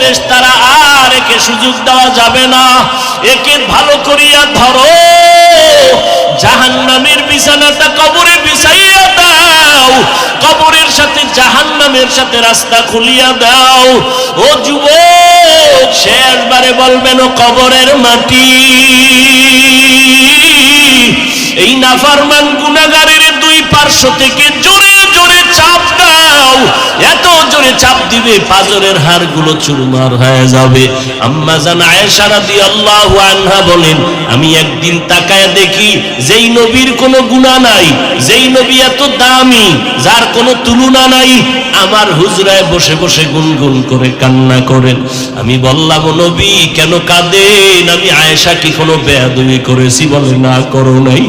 ফেরেশতারা আর একে সুযোগ দেওয়া যাবে না, একে ভালো করিয়া ধরো, জাহান্নামের বিছানাটা কবরে বিছাইয়া দাও, কবরের সাথে জাহান্নামের সাথে রাস্তা খুলিয়া দাও। ও যুবক, শেষবারে বলবেন ও কবরের মাটি, এই নাফরমান গুনাহগারের দুই পার্শ্ব থেকে জোরে জোরে চাপ দাও, এত জোরে চাপ দিবে পাজরের হাড়গুলো চুরমার হয়ে যাবে। আম্মা জান আয়েশা রাদিয়াল্লাহু আনহা বলেন, আমি একদিন তাকায় দেখি যেই নবীর কোনো গুনাহ নাই, যেই নবী এত দামি, যার কোনো তুলনা নাই, আমার হুজরায় বসে বসে গুনগুন করে কান্না করেন। আমি বললাম, ও নবী কেন কাঁদেন? আমি আয়েশা কি কোনো বেয়াদবি করেছি? বলে না, করো নাই।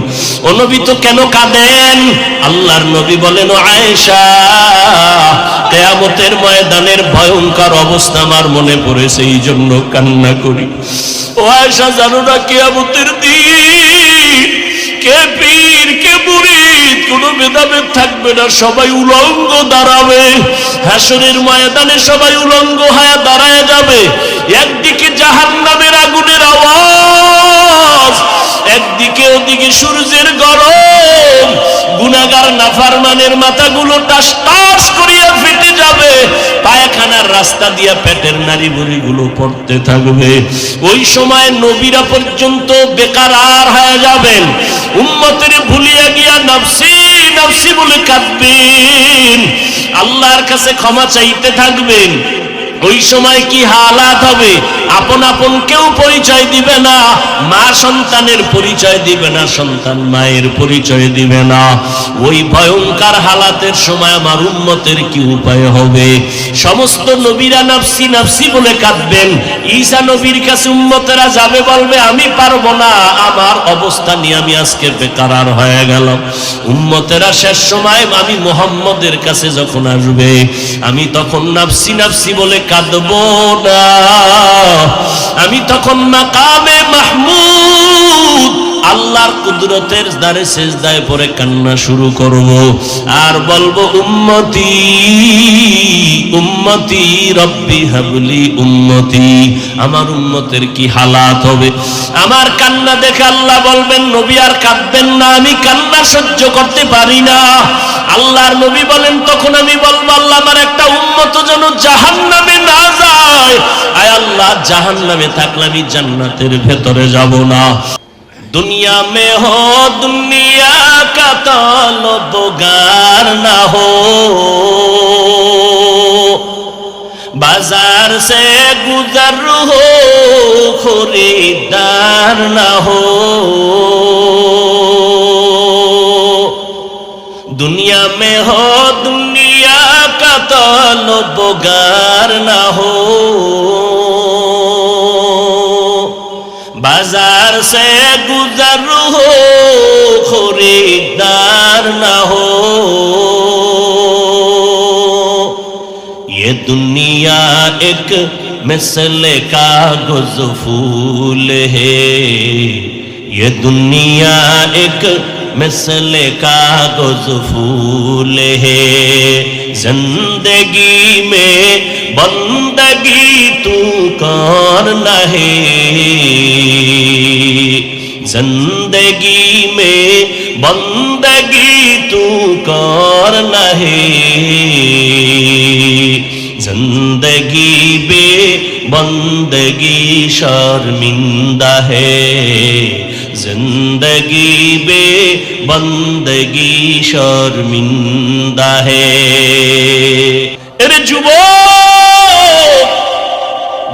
ও নবী তো কেন কাঁদেন? আল্লাহর নবী বলেন, ও আয়েশা, কিয়ামতের ময়দানের ভয়ঙ্কর অবস্থা আমার মনে পড়েছে, এই জন্য কান্না করি। ও আয়েশা, জানো না কিয়ামতের দিন কে পীর কে মুরিদ কোনো ভেদাভেদ থাকবে না, সবাই উলঙ্গ দাঁড়াবে। হাসরের ময়দানে সবাই উলঙ্গ হয়ে দাঁড়ায় যাবে। একদিকে জাহান্নামের আগুনের আওয়াজ, একদিকে ওদিকে সূর্যের গরম, গুনাহগার নাফরমানের মাথাগুলো টাস টাস করিয়া ফেটে যাবে, পায়খানার রাস্তা দিয়া পেটের নাড়ি ভুঁড়িগুলো পড়তে থাকবে। ওই সময় নবীরা পর্যন্ত বেকারার হয়ে যাবেন, উম্মতের ভুলিয়া গিয়া নফসি নফসি বলে কাঁদবেন, আল্লাহর কাছে ক্ষমা চাইতে থাকবেন। ওই সময় কি হালাত হবে? আপন আপন কেউ পরিচয় দিবে না, মা সন্তানের পরিচয় দিবে না, সন্তান মায়ের পরিচয় দিবে না। ওই ভয়ঙ্কর হালাতের সময় আমার উম্মতের কি উপায় হবে? সমস্ত নবীরা নফসি নফসি বলে কাঁদবেন। ঈসা নবীর কাছে উম্মতেরা যাবে, বলবে আমি পারবো না, আমার অবস্থা নিয়ে আমি আজকে বেকারার হয়ে গেলাম। উম্মতেরা শেষ সময় আমি মুহাম্মদের কাছে যখন আসবে, আমি তখন নফসি নফসি বলে কাঁদবো না, আমি তখন মাকামে মাহমুদ আল্লাহর কুদরতের দ্বারে সেজদায় পড়ে কান্না শুরু করব, আর বলবো, উম্মতি উম্মতি রব্বি হাবলি উম্মতি। আমার উম্মতের কি হালাত হবে? আমার কান্না দেখে আল্লাহ বলবেন, নবী আর কাঁদবেন না, আমি কান্না সহ্য করতে পারি না। আল্লাহর নবী বলেন, তখন আমি বলবো, আল্লাহ আমার একটা উম্মত যেন জাহান্নামে না যায়। আয় আল্লাহ, জাহান্নামে থাকলে আমি জান্নাতের ভেতরে যাব না। दुनिया में हो दुनिया का तलबगार ना हो, बाजार से गुजर हो खरीदार ना हो। दुनिया में हो दुनिया का तलबगार ना हो, बाजार से गुजर हो खरीदार ना हो। ये दुनिया एक मिसले कागज फूल है, ये दुनिया एक मिसले कागज फूल है। जिंदगी में बंदगी तू करना है, जिंदगी में बंदगी तू करना है। जिंदगी बे बंदगी शर्मिंदा है, जिंदगी बे बंदगी शर्मिंदा है। এর যুবক,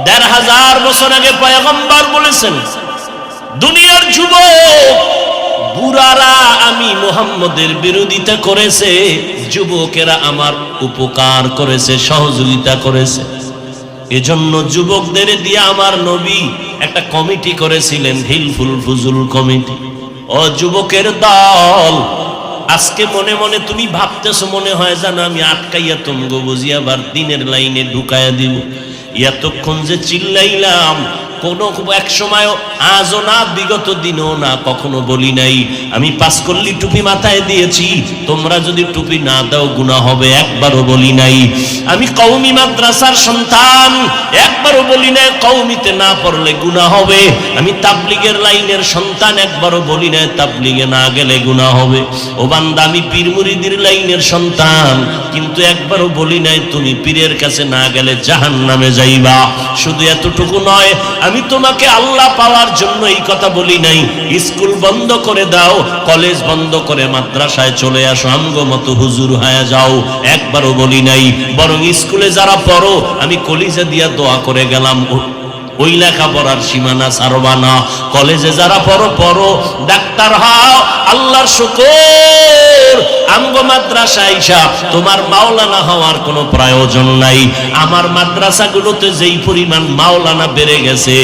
১৫০০ বছর আগে পয়গম্বর বলেছেন, দুনিয়ার যুবক বুড়ারা আমি মুহাম্মদের বিরোধিতা করেছে, যুবকেরা আমার উপকার করেছে, সহযোগিতা করেছে। এজন্য যুবকদের দিয়ে আমার নবী একটা কমিটি করেছিলেন, হিলফুল ফুজুল কমিটি। ও যুবকের দল, আজকে মনে মনে তুমি ভাবতেছো, মনে হয় জানো আমি আটকাইয়া তোমগো বুঝি আবার দিনের লাইনে ঢুকাইয়া দিব। এতক্ষণ যে চিল্লাইলাম, কোন এক সময় আজও না, বিগত দিনও না, কখনো বলি নাই। আমি পাঁচকল্লি টুপি মাথায় দিয়েছি, তোমরা যদি টুপি না দাও গুনাহ হবে, একবারও বলি নাই। আমি কওমি মাদ্রাসার সন্তান, একবারও বলি নাই কওমিতে না পড়লে গুনাহ হবে। আমি তাবলীগের লাইনের সন্তান, একবারও বলি নাই তাবলীগে না গেলে গুনাহ হবে। ও বান্দা, আমি পীর মুরিদের লাইনের সন্তান, কিন্তু একবারও বলি নাই তুমি পীরের কাছে না গেলে জাহান্নামে যাইবা। শুধু এতটুকু নয়, আমি তোমাকে আল্লাহ পাওয়ার জন্য এই কথা বলি নাই স্কুল বন্ধ করে দাও, কলেজ বন্ধ করে মাদ্রাসায় চলে আসো, আমগো মতো হুজুর হয়ে যাও, একবারও বলি নাই। বরং স্কুলে যারা পড়ো, আমি কলিজা দিয়া দোয়া করে গেলাম, ওই লেখাপড়ার সীমানা ছাড়বা না। কলেজে যারা পড়ো, পড়ো, ডাক্তার হও, আল্লাহর শুকর। আমগো মাদ্রাসা আইসা তোমার মাওলানা হওয়ার কোনো প্রয়োজন নাই। আমার মাদ্রাসাগুলোতে যেই পরিমাণ মাওলানা বেড়ে গেছে,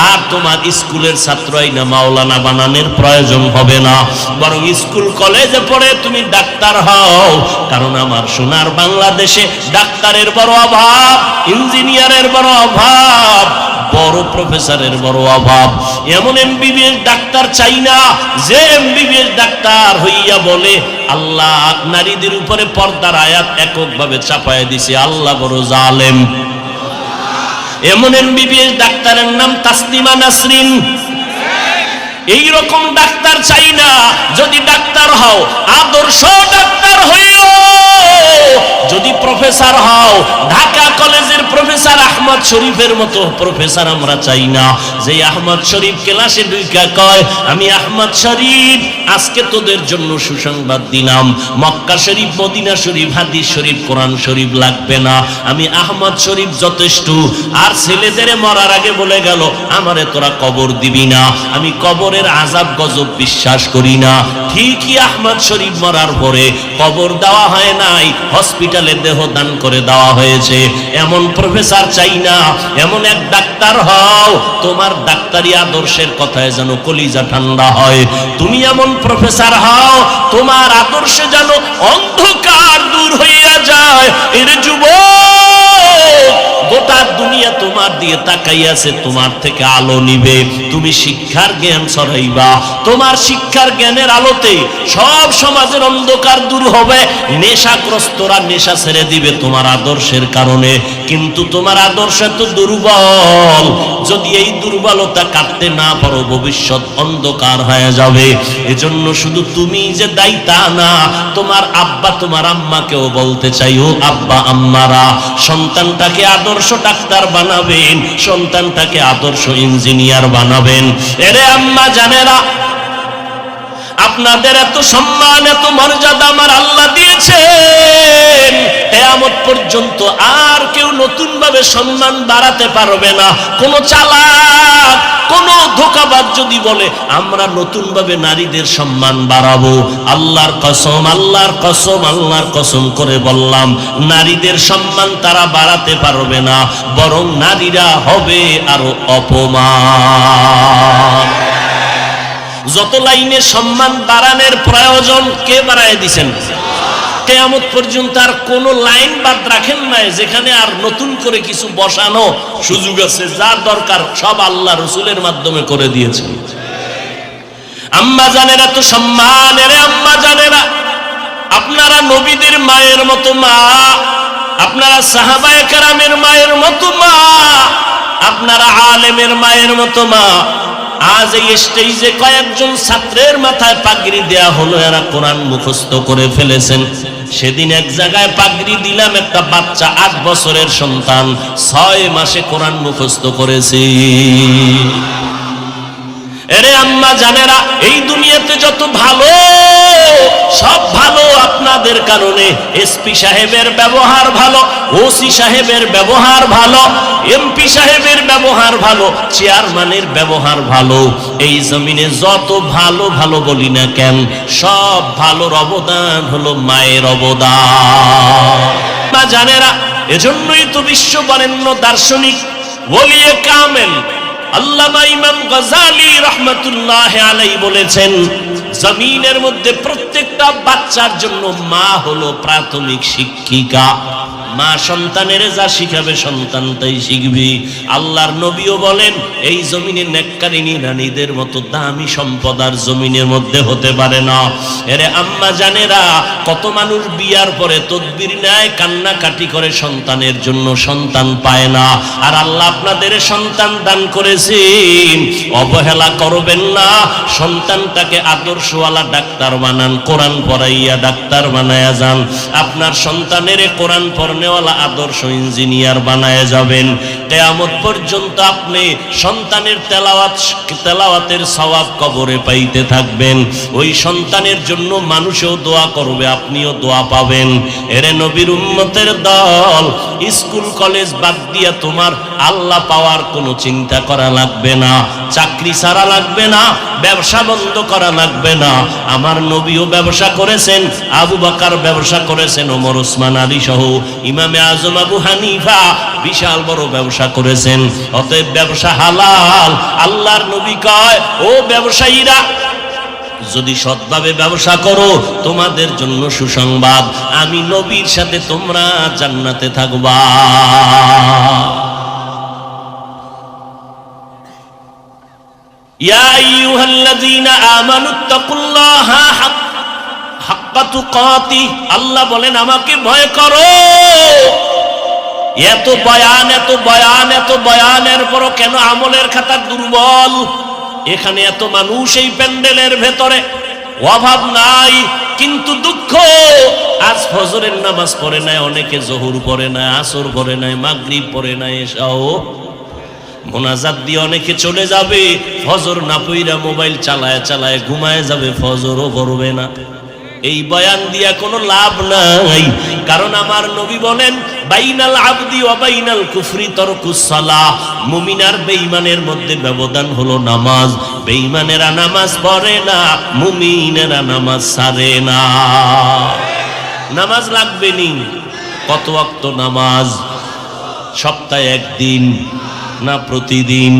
আর তোমার স্কুলের ছাত্রই না মাওলানা বানানোর প্রয়োজন হবে না। বরং স্কুল কলেজে পড়ে তুমি ডাক্তার হও, কারণ আমার সোনার বাংলাদেশে ডাক্তারের বড় অভাব, ইঞ্জিনিয়ারের বড় অভাব, বড় প্রফেসরের বড় অভাব। এমন এমবিবিএস ডাক্তার চাই না যে এমবিবিএস ডাক্তার হইয়া বলে আল্লাহ নারীদের উপরে পর্দার আয়াত এককভাবে চাপায় দিছে, আল্লাহ বড় জালেম। এমন এমবিবিএস ডাক্তারের নাম তাসলিমা নাসরিন। এই রকম ডাক্তার চাই না। যদি ডাক্তার হও, আদর্শ ডাক্তার হইও। যদি প্রফেসর হও, ঢাকা কলেজের প্রফেসর আহমদ শরীফের মতো প্রফেসর আমরা চাই না, যে আহমদ শরীফ ক্লাসে ঢুইকা কয় আমি আহমদ শরীফ, আজকে তোদের জন্য সুসংবাদ দিলাম, মক্কা শরীফ, মদিনা শরীফ, হাদিস শরীফ, কোরআন শরীফ লাগবে না, আমি আহমদ শরীফ যথেষ্ট। আর ছেলেদের মরার আগে বলে গেল আমারে তোরা কবর দিবি না, আমি কবরের আযাব গজব বিশ্বাস করি না। ঠিকই আহমদ শরীফ মরার পরে কবর দেওয়া হয় নাই, হসপিটালে দেহ দান করে দেওয়া হয়েছে। এমন প্রফেসর চাই না। এমন এক ডাক্তার হও, তোমার ডাক্তারি আদর্শের কথায় যেন কলিজা ঠান্ডা হয়। তুমি এমন প্রফেসর হও, তোমার আদর্শে যেন অন্ধকার দূর হইয়া যায়। এর যুবক, গোটা দুনিয়া তোমার দিয়ে তাকাইয়াছে, তোমার থেকে আলো নিবে। তুমি শিক্ষার জ্ঞান ছড়াইবা, তোমার শিক্ষার জ্ঞানের আলোতে সব সমাজের অন্ধকার দূর হবে। নেশাগ্রস্তরা নেশা ছেড়ে দিবে তোমার আদর্শের কারণে। কিন্তু তোমার আদর্শ তো দুর্বল, যদি এই দুর্বলতা কাটতে না পারো, ভবিষ্যৎ অন্ধকার হয়ে যাবে। এজন্য শুধু তুমি যে দায়ী তা না, তোমার আব্বা তোমার আম্মাকেও বলতে চাই, ও আব্বা আম্মারা, সন্তানটাকে আদর্শ ডাক্তার বানাবেন, সন্তানটাকে আদর্শ ইঞ্জিনিয়ার বানাবেন। এরে আম্মা জানেরা, আপনাদের এত সম্মান, এত মর্যাদা আমার আল্লাহ দিয়েছেন, কিয়ামত পর্যন্ত আর কেউ নতুন ভাবে সম্মান বাড়াতে পারবে না। কোন চালাক, কোন ধোঁকাবাজ যদি বলে আমরা নতুন ভাবে নারীদের সম্মান বাড়াবো, আল্লাহর কসম, আল্লাহর কসম, আল্লাহর কসম করে বললাম, নারীদের সম্মান তারা বাড়াতে পারবে না, বরং নারীরা হবে আরো অপমান। যত লাইনে সম্মান বাড়ানোর প্রয়োজন কে বাড়ায় দিছেন? কিয়ামত পর্যন্ত আর কোন লাইন বাদ রাখেন নাই যেখানে আর নতুন করে কিছু বসানো সুযোগ আছে। যার দরকার সব আল্লাহ রসুলের মাধ্যমে করে দিয়েছেন। আম্মা জানেরা তো সম্মান। এরে আম্মা জানেরা, আপনারা নবীদের মায়ের মতো মা, আপনারা সাহাবায়ে কেরামের মায়ের মতো মা, আপনারা আলেমের মায়ের মতো মা। আজ এই স্টেজে কয়েকজন ছাত্রের মাথায় পাগড়ি দেয়া হলো, এরা কোরআন মুখস্থ করে ফেলেছেন। সেদিন এক জায়গায় পাগড়ি দিলাম, একটা বাচ্চা 8 বছরের সন্তান 6 মাসে কোরআন মুখস্থ করেছে। এরে আম্মা জানেরা, এই দুনিয়াতে যত ভালো, সব ভালো আপনাদের কারণে। এসপি সাহেবের ব্যবহার ভালো, ওসি সাহেবের ব্যবহার ভালো, এমপি সাহেবের ব্যবহার ভালো, চেয়ারম্যানের ব্যবহার ভালো। এই জমিনে যত ভালো ভালো বলি না কেন, সব ভালোর অবদান হলো মায়ের অবদান। মা জানেরা, এজন্যই তো বিশ্ব বরেণ্য দার্শনিক ওলিয়ে কামেল আল্লামা ইমাম গজালি রহমাতুল্লাহ আলাইহি বলেছেন, জমিনের মধ্যে প্রত্যেকটা বাচ্চার জন্য মা হলো প্রাথমিক শিক্ষিকা। মা সন্তানের যা শিখাবে সন্তান তাই শিখবে। আল্লাহর নবীও বলেন এই জমিনে নেককারিনী রানীদের মতো দামি সম্পদ আর জমিনের মধ্যে হতে পারে না। এরে আম্মা জানেরা, কত মানুষ বিয়ার পরে তদবির নেয়, কান্নাকাটি করে সন্তানের জন্য, সন্তান পায় না। আর আল্লাহ আপনাদের সন্তান দান করেছেন, অবহেলা করবেন না। সন্তানটাকে আদর্শওয়ালা ডাক্তার বানান, কোরআন পড়াইয়া ডাক্তার বানায়া যান। আপনার সন্তানের কোরআন পড়নেওয়ালা আদর্শ ইঞ্জিনিয়ার বানায়া যাবেন। কিয়ামত পর্যন্ত আপনি সন্তানের তেলাওয়াতের সওয়াব কবরে পাইতে থাকবেন। ওই সন্তানের জন্য মানুষও দোয়া করবে, আপনিও দোয়া পাবেন। এরে নবীর উম্মতের দল, স্কুল কলেজ বাদ দিয়া তোমার আল্লাহ পাওয়ার কোনো চিন্তা করা লাগবে না, চাকরি ছাড়া লাগবে না, ব্যবসা বন্ধ করা লাগবে না। আমার নবীও ব্যবসা করেছেন, আবু বকর ব্যবসা করেছেন, ওমর ওসমান আলী সহ ইমামে আজম আবু হানিফা বিশাল বড় ব্যবসা করেছেন। অতএব ব্যবসা হালাল। আল্লাহর নবী কয়, ও ব্যবসায়ীরা, যদি সৎভাবে ব্যবসা করো তোমাদের জন্য সুসংবাদ, আমি নবীর সাথে তোমরা জান্নাতে থাকবা। ইয়া আইয়ুহাল্লাযীনা আমানুত্তাকুল্লাহা হাক্কা তুকাতিহ, আল্লাহ বলেন আমাকে ভয় করো। এত বয়ান, এত বয়ান, এত বয়ানের পরও কেন আমলের খাতা দুর্বল? এখানে এত মানুষ এই প্যান্ডেলের ভেতরে, অভাব নাই, কিন্তু দুঃখ আজ ফজরের নামাজ পড়ে নাই, অনেকে জোহর পড়ে নাই, আসর পড়ে নাই, মাগরিব পড়ে নাই, এশাও মোনাজাত দিয়ে অনেকে চলে যাবে, ফজর না পইরা মোবাইল চালায় চালায় ঘুমায় যাবে, ফজরও পড়বে না। এই বয়ান দিয়া কোনো লাভ নাই। কারণ আমার নবী বলেন, বাইনাল আবদি ওয়া বাইনাল কুফরি তারকুস সালাহ, মুমিন আর বেঈমানের মধ্যে ব্যবধান হলো নামাজ। বেঈমানেরা নামাজ পড়ে না, মুমিনেরা নামাজ ছাড়ে না। নামাজ লাগবে নি? কত ওয়াক্ত নামাজ? সপ্তাহে একদিন না প্রতিদিন?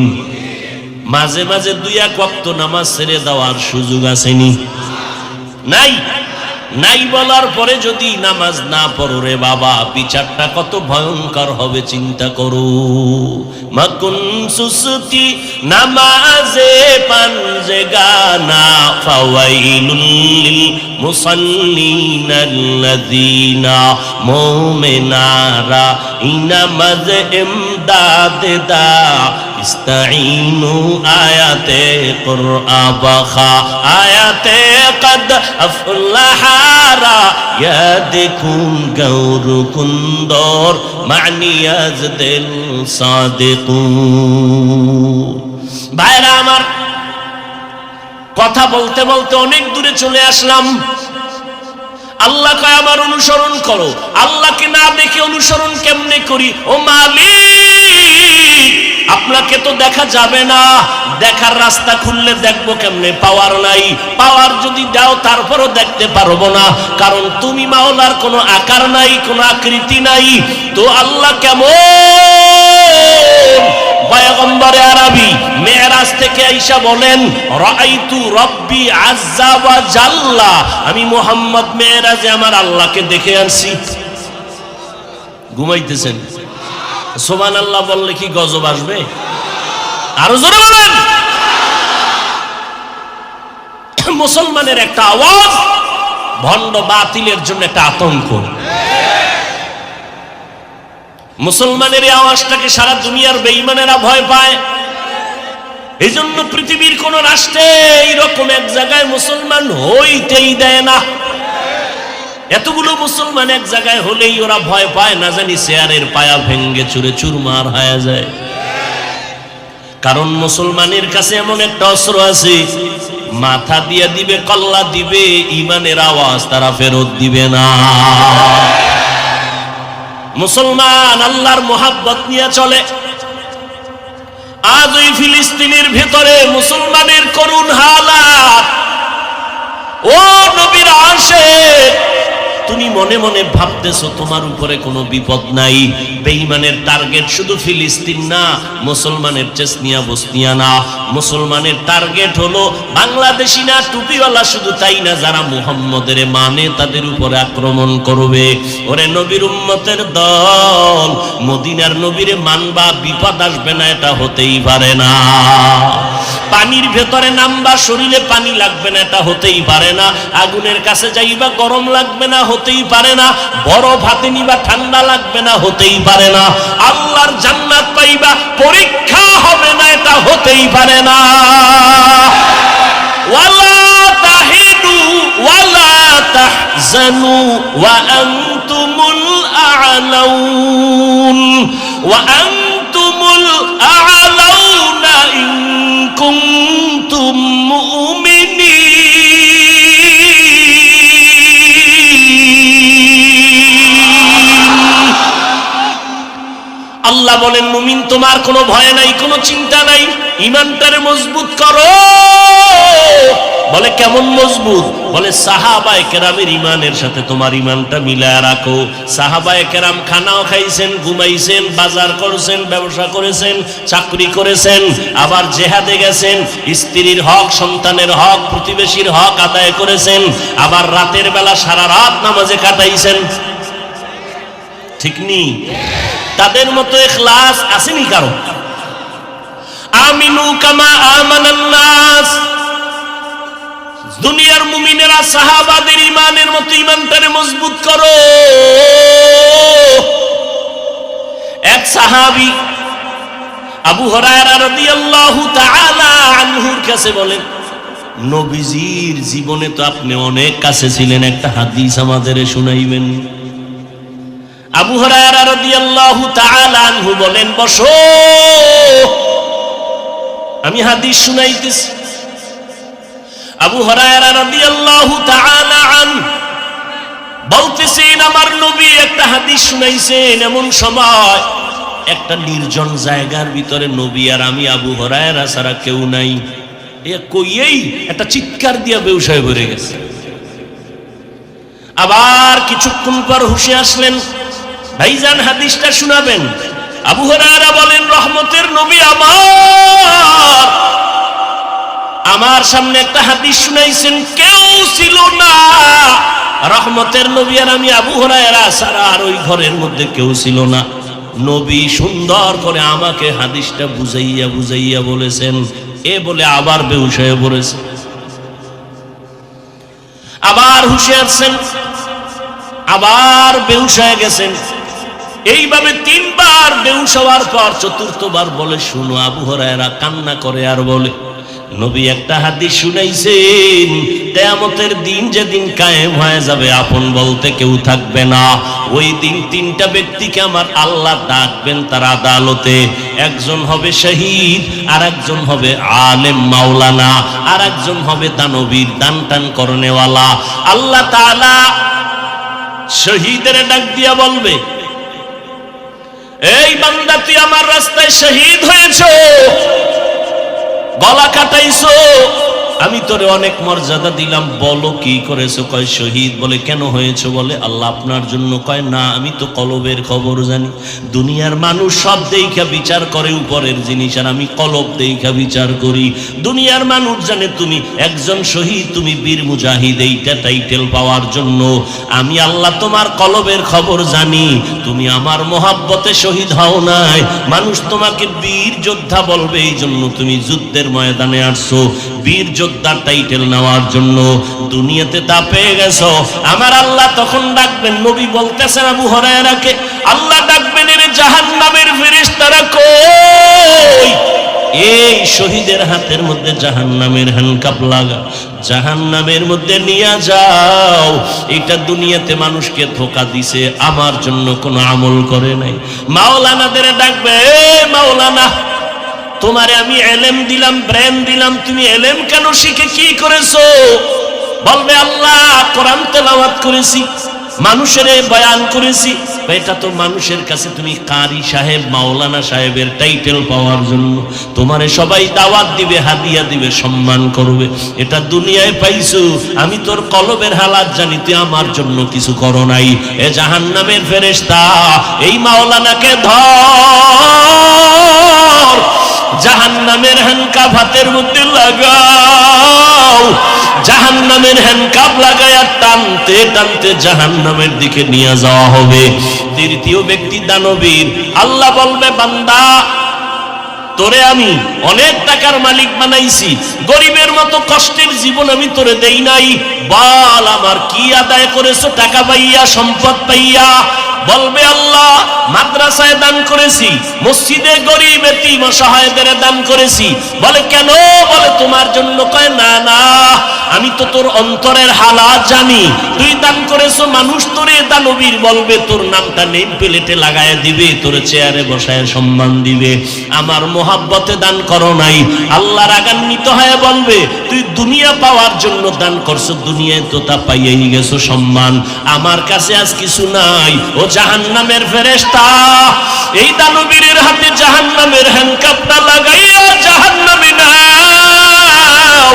মাঝে মাঝে 2-1 ওয়াক্ত নামাজ ছেড়ে দেওয়ার সুযোগ আসেনি? নাই। নাই বলার পরে যদি নামাজ না পড়ো রে বাবা, বিচারটা কত ভয়ঙ্কর হবে চিন্তা করো। মাকুন সুসুতি নামাজে পাঞ্জে গানা, ফাওয়াইলুল লিল মুসাল্লিনাল্লাযীনা মুমিনারা ইনামাজ ইমদাদ দা ইস্তাঈনু আয়াতে কুরআন বাখা আয়াতে কদ আফলাহারা ইয়াদকুন গৌর কুন্দর মানিয়াজ দিল সাদিকুন। ভাইরা আমার, কথা বলতে বলতে অনেক দূরে চলে আসলাম। আল্লাহ কয় আমার অনুসরণ করো। আল্লাহকে না দেখে অনুসরণ কেমনে করি? ও মালিক, আপনাকে তো দেখা যাবে না, দেখার রাস্তা খুললে দেখবো কেমনে? পাওয়ার নাই। পাওয়ার যদি দাও তারপরও দেখতে পারবো না, কারণ তুমি মাওলার কোনো আকার নাই, কোনো আকৃতি নাই। তো আল্লাহ কেমন? পয়গম্বরে আরবি মেরাজ থেকে আইসা বলেন, রাআইতু রব্বি আজ্জা ওয়া জাল্লা, আমি মুহাম্মদ মেরাজে আমার আল্লাহকে দেখে আনছি। ঘুমাইতেছেন? সুবহানাল্লাহ বললে কি গজব আসবে? আরো জোরে বলেন। মুসলমানের একটা আওয়াজ ভণ্ড বাতিলের জন্য একটা আতঙ্ক। মুসলমানের এই আওয়াজটাকে সারা দুনিয়ার বেঈমানেরা ভয় পায়। এই জন্য পৃথিবীর কোন রাষ্ট্রে এইরকম এক জায়গায় মুসলমান হইতেই দেয় না। এতগুলো মুসলমান এক জায়গায় হলেই ওরা ভয় পায়, না জানি চেয়ারের পায়া ভেঙ্গে চুরে চুরমার হয়ে যায়। কারণ মুসলমানের কাছে এমন একটা অস্ত্র আছে, মাথা দিয়ে দিবে, কল্লা দিবে, ইমানের আওয়াজ তারা ফেরত দিবে না। মুসলমান আল্লাহর মোহাব্বত নিয়ে চলে। আজ ওই ফিলিস্তিনের ভেতরে মুসলমানের করুণ হালাত। ও নবীর আশিক, তুমি মনে মনে ভাবতেছো তোমার উপরে কোনো বিপদ নাই। বেঈমানের টার্গেট শুধু ফিলিস্তিন না, মুসলমানের চেচনিয়া বসনিয়া না, মুসলমানের টার্গেট হলো বাংলাদেশি না, টুপিওয়ালা শুধু তাই না, যারা মুহাম্মদের মানে তাদের উপরে আক্রমণ করবে। ওরে নবীর উম্মতের দল, মদিনার নবীরে মানবা, বিপদ আসবে না এটা হতেই পারে না। পানির ভেতরে নামবা, শরীরে পানি লাগবে না এটা হতেই পারে না। আগুনের কাছে যাইবা, গরম লাগবে না হতেই পারে না। বরফ হাতে নিবা, ঠান্ডা লাগবে না হতেই পারে না। আল্লাহর জান্নাত পাইবা, পরীক্ষা হবে না এটা হতেই পারে না। ওয়ালা তাহিনু ওয়ালা তাহজানু ওয়া আনতুমুল আ'লাউন ওয়া আনতুমুল আ'লাউনা ইন কুনতুম মুমিনিন। আল্লাহ বলেন, মুমিন তোমার কোনো ভয় নাই, কোনো চিন্তা নাই, ঈমানটারে মজবুত করো। বলে কেমন মজবুত? বলে সাহাবায়ে কেরামের ঈমানের সাথে তোমার ঈমানটা মিলায়া রাখো। সাহাবায়ে কেরাম খানাও খাইছেন, ঘুমাইছেন, বাজার করেছেন, ব্যবসা করেছেন, চাকরি করেছেন, আবার জিহাদে গেছেন, স্ত্রীর হক, সন্তানের হক, প্রতিবেশীর হক আদায় করেছেন, আবার রাতের বেলা সারা রাত নামাজে কাটাইছেন। ঠিক নি? তাদের মতো ইখলাস আসেনি কারো? আমিনু কামা আমানান নাস। দুনিয়ার মুমিনেরা সাহাবাদের ঈমানের মতো ঈমানটারে মজবুত করো। এক সাহাবী আবু হুরায়রা রাদিয়াল্লাহু তাআলা আনহুর কাছে বলেন, নবীজির জীবনে তো আপনি অনেক কাছে ছিলেন, একটা হাদিস আমাদের শুনাইবেন। আবু হুরায়রা রাদিয়াল্লাহু তাআলা আনহু বলেন, বসো, আমি হাদিস শুনাইতেছি। আবু হুরায়রা রাদিয়াল্লাহু তাআলা আনহু বলতেছেন, আমার নবী একটা হাদিস শুনাইছেন। এমন সময় একটা নির্জন জায়গার ভিতরে নবী আর আমি, আবু হুরায়রা ছাড়া কেউ নাই। এ কইয়েই একটা চিৎকার দিয়া বেহুশ হয়ে পড়ে গেছে। আবার কিছুক্ষণ পর হুঁশে আসলেন, ভাইজান হাদিসটা শোনাবেন। আবু হুরায়রা বলেন, রহমতের নবী আমার সামনে একটা হাদিস শুনাইছেন, কেউ ছিল না। রহমতের নবী আর আমি, আবু হুরায়রা ছাড়া আর ওই ঘরের মধ্যে কেউ ছিল না। নবী সুন্দর করে আমাকে হাদিসটা বুঝাইয়া বুঝাইয়া বলেছেন। এ বলে আবার বেহুশ হয়ে পড়েছে, আবার হুঁশে আসছেন, আবার বেহুশ হয়ে গেছেন। এইভাবে তিনবার বেহুশ হওয়ার পর চতুর্থবার বলে, শুনো। আবু হুরায়রা কান্না করে আর বলে, নবী একটা হাদিস শুনাইছেন, কিয়ামতের দিন যেদিন কায়েম হয়ে যাবে, আপন বলতে কেউ থাকবে না। ওই দিন তিনটা ব্যক্তিকে আমার আল্লাহ ডাকবেন তার আদালতে। একজন হবে শহীদ, আর একজন হবে আলেম মাওলানা, আর একজন হবে দানবীর, দান টান করনেওয়ালা। আল্লাহ তাআলা শহীদের ডাক দিয়া বলবে, এই বান্দা, তুই আমার রাস্তায় শহীদ হয়েছো, গলা কাটাইছো, আমি তোরে অনেক মর্যাদা দিলাম, বলো কি করেছো? কয় শহীদ। বলে কেন হয়েছে? বলে আল্লাহ আপনার জন্য। কয় না, আমি তো কলবের খবর জানি। দুনিয়ার মানুষ সব দেইখা বিচার করে উপরের জিনিস, আর আমি কলব দেইখা বিচার করি। দুনিয়ার মানুষ জানে তুমি একজন শহীদ, তুমি বীর মুজাহিদ, এইটা টাইটেল পাওয়ার জন্য। আমি আল্লাহ তোমার কলবের খবর জানি। তুমি আমার মোহাব্বতে শহীদ হও নাই, মানুষ তোমাকে বীর যোদ্ধা বলবে, এই জন্য তুমি যুদ্ধের ময়দানে আসছো, বীর যোদ্ধার টাইটেল নেওয়ার জন্য। দুনিয়াতে তা পেয়ে গেছো। আমার আল্লাহ তখন ডাকবেন, নবী বলতেছেন আবু হুরায়রাকে, আল্লাহ ডাকবেন, এর জাহান্নামের ফেরেশতারা কই? এই শহীদের হাতের মধ্যে জাহান্নামের হ্যান্ডকাপ লাগা, জাহান্নামের মধ্যে নিয়ে যাও। এটা দুনিয়াতে মানুষকে ধোঁকা দিছে, আমার জন্য কোনো আমল করে নাই। মাওলানাদের ডাকবে, মাওলানা, তোমারে আমি এলেম দিলাম, ব্রেন দিলাম, তুমি এলেম কেন শিখে কি করেছো? বলবে আল্লাহ কোরআন তেলাওয়াত করেছি, মানুষের বয়ান করেছি। এটা তো মানুষের কাছে তুমি কারি সাহেব মাওলানা সাহেবের টাইটেল পাওয়ার জন্য তোমারে সবাই দাওয়াত দিবে, হাদিয়া দিবে, সম্মান করবে। এটা দুনিয়ায় পাইছো, আমি তোর কলবের হালাত জানি, তুই আমার জন্য কিছু করো নাই। এ জাহান্নামের ফেরেশতা, এই মাওলানাকে ধর, জাহান্নামের হ্যান্ডকাফ হাতের মধ্যে লাগাও, জাহান্নামের হ্যান্ডকাফ লাগায়া টানতে টানতে জাহান্নামের দিকে নিয়ে যাওয়া হবে। তৃতীয় ব্যক্তি দানবীর। আল্লাহ বলবে, বান্দা তোরে আমি অনেক টাকার মালিক বানাইছি, গরিবের মতো কষ্টের জীবন আমি তোরে দেই নাই, বল আমার কি আদায় করেছো টাকা পাইয়া, সম্পদ পাইয়া? বলবে, আল্লাহ মাদ্রাসায় দান করেছি, মসজিদে গরিব এতিম অসহায়দের দান করেছি। বলে কেন? বলে তোমার জন্য। কয় না না, আমি তো তোর অন্তরের হালাত জানি, তুই দান করেছো, মানুষ তোরে দানবীর বলবে, তোর নামটা নেম প্লেটে লাগায় দিবে, তোর চেয়ারে বসায় সম্মান দিবে। আমার মোহাব্বতে দান করো নাই। আল্লাহ রাগান্বিত হয়ে বলবে, তুই দুনিয়া পাওয়ার জন্য দান করছো, দুনিয়ায় তো তা পাইয়েই গেছো সম্মান, আমার কাছে আজ কিছু নাই। ও জাহান্নামের ফেরেশতা, এই দানবীরের হাতে জাহান্নামের হ্যান্ডকাপটা লাগাইয়া জাহান্নামে নাও।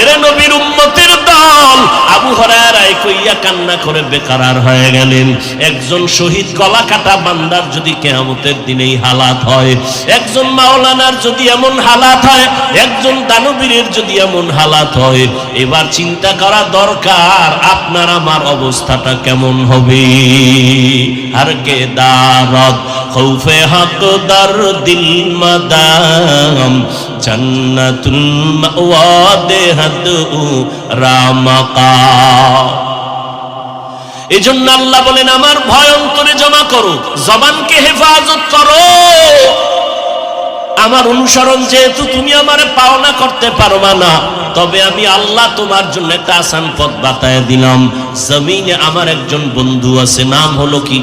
এরে নবীর উম্মতের দল, আবু হুরায়রা কইয়া কান্না করে বেকারার হয়ে গেলেন। একজন শহীদ গলা কাটা বান্দার যদি কিয়ামতের দিনে এই হালাত হয়, একজন মাওলানার যদি এমন হালাত হয়, একজন দানবীরের যদি এমন হালাত হয়, এবার চিন্তা করা দরকার আপনার আমার অবস্থাটা কেমন হবে। আর কে দারদ খৌফে হক দার দিল মাদাম জান্নাতুল মাওয়া দেহাদু রামাকা। এজন্য আল্লাহ বলেন, আমার ভয় অন্তরে জমা করো, জবানকে হেফাজত করো। আমার অনুসরণ যেহেতু তুমি আমারে পাওনা করতে পারবা না, তবে আমি আল্লাহ তোমার জন্য একটা আসান পথ বাতায় দিলাম। জমিনে আমার একজন বন্ধু আছে, নাম হলো কি?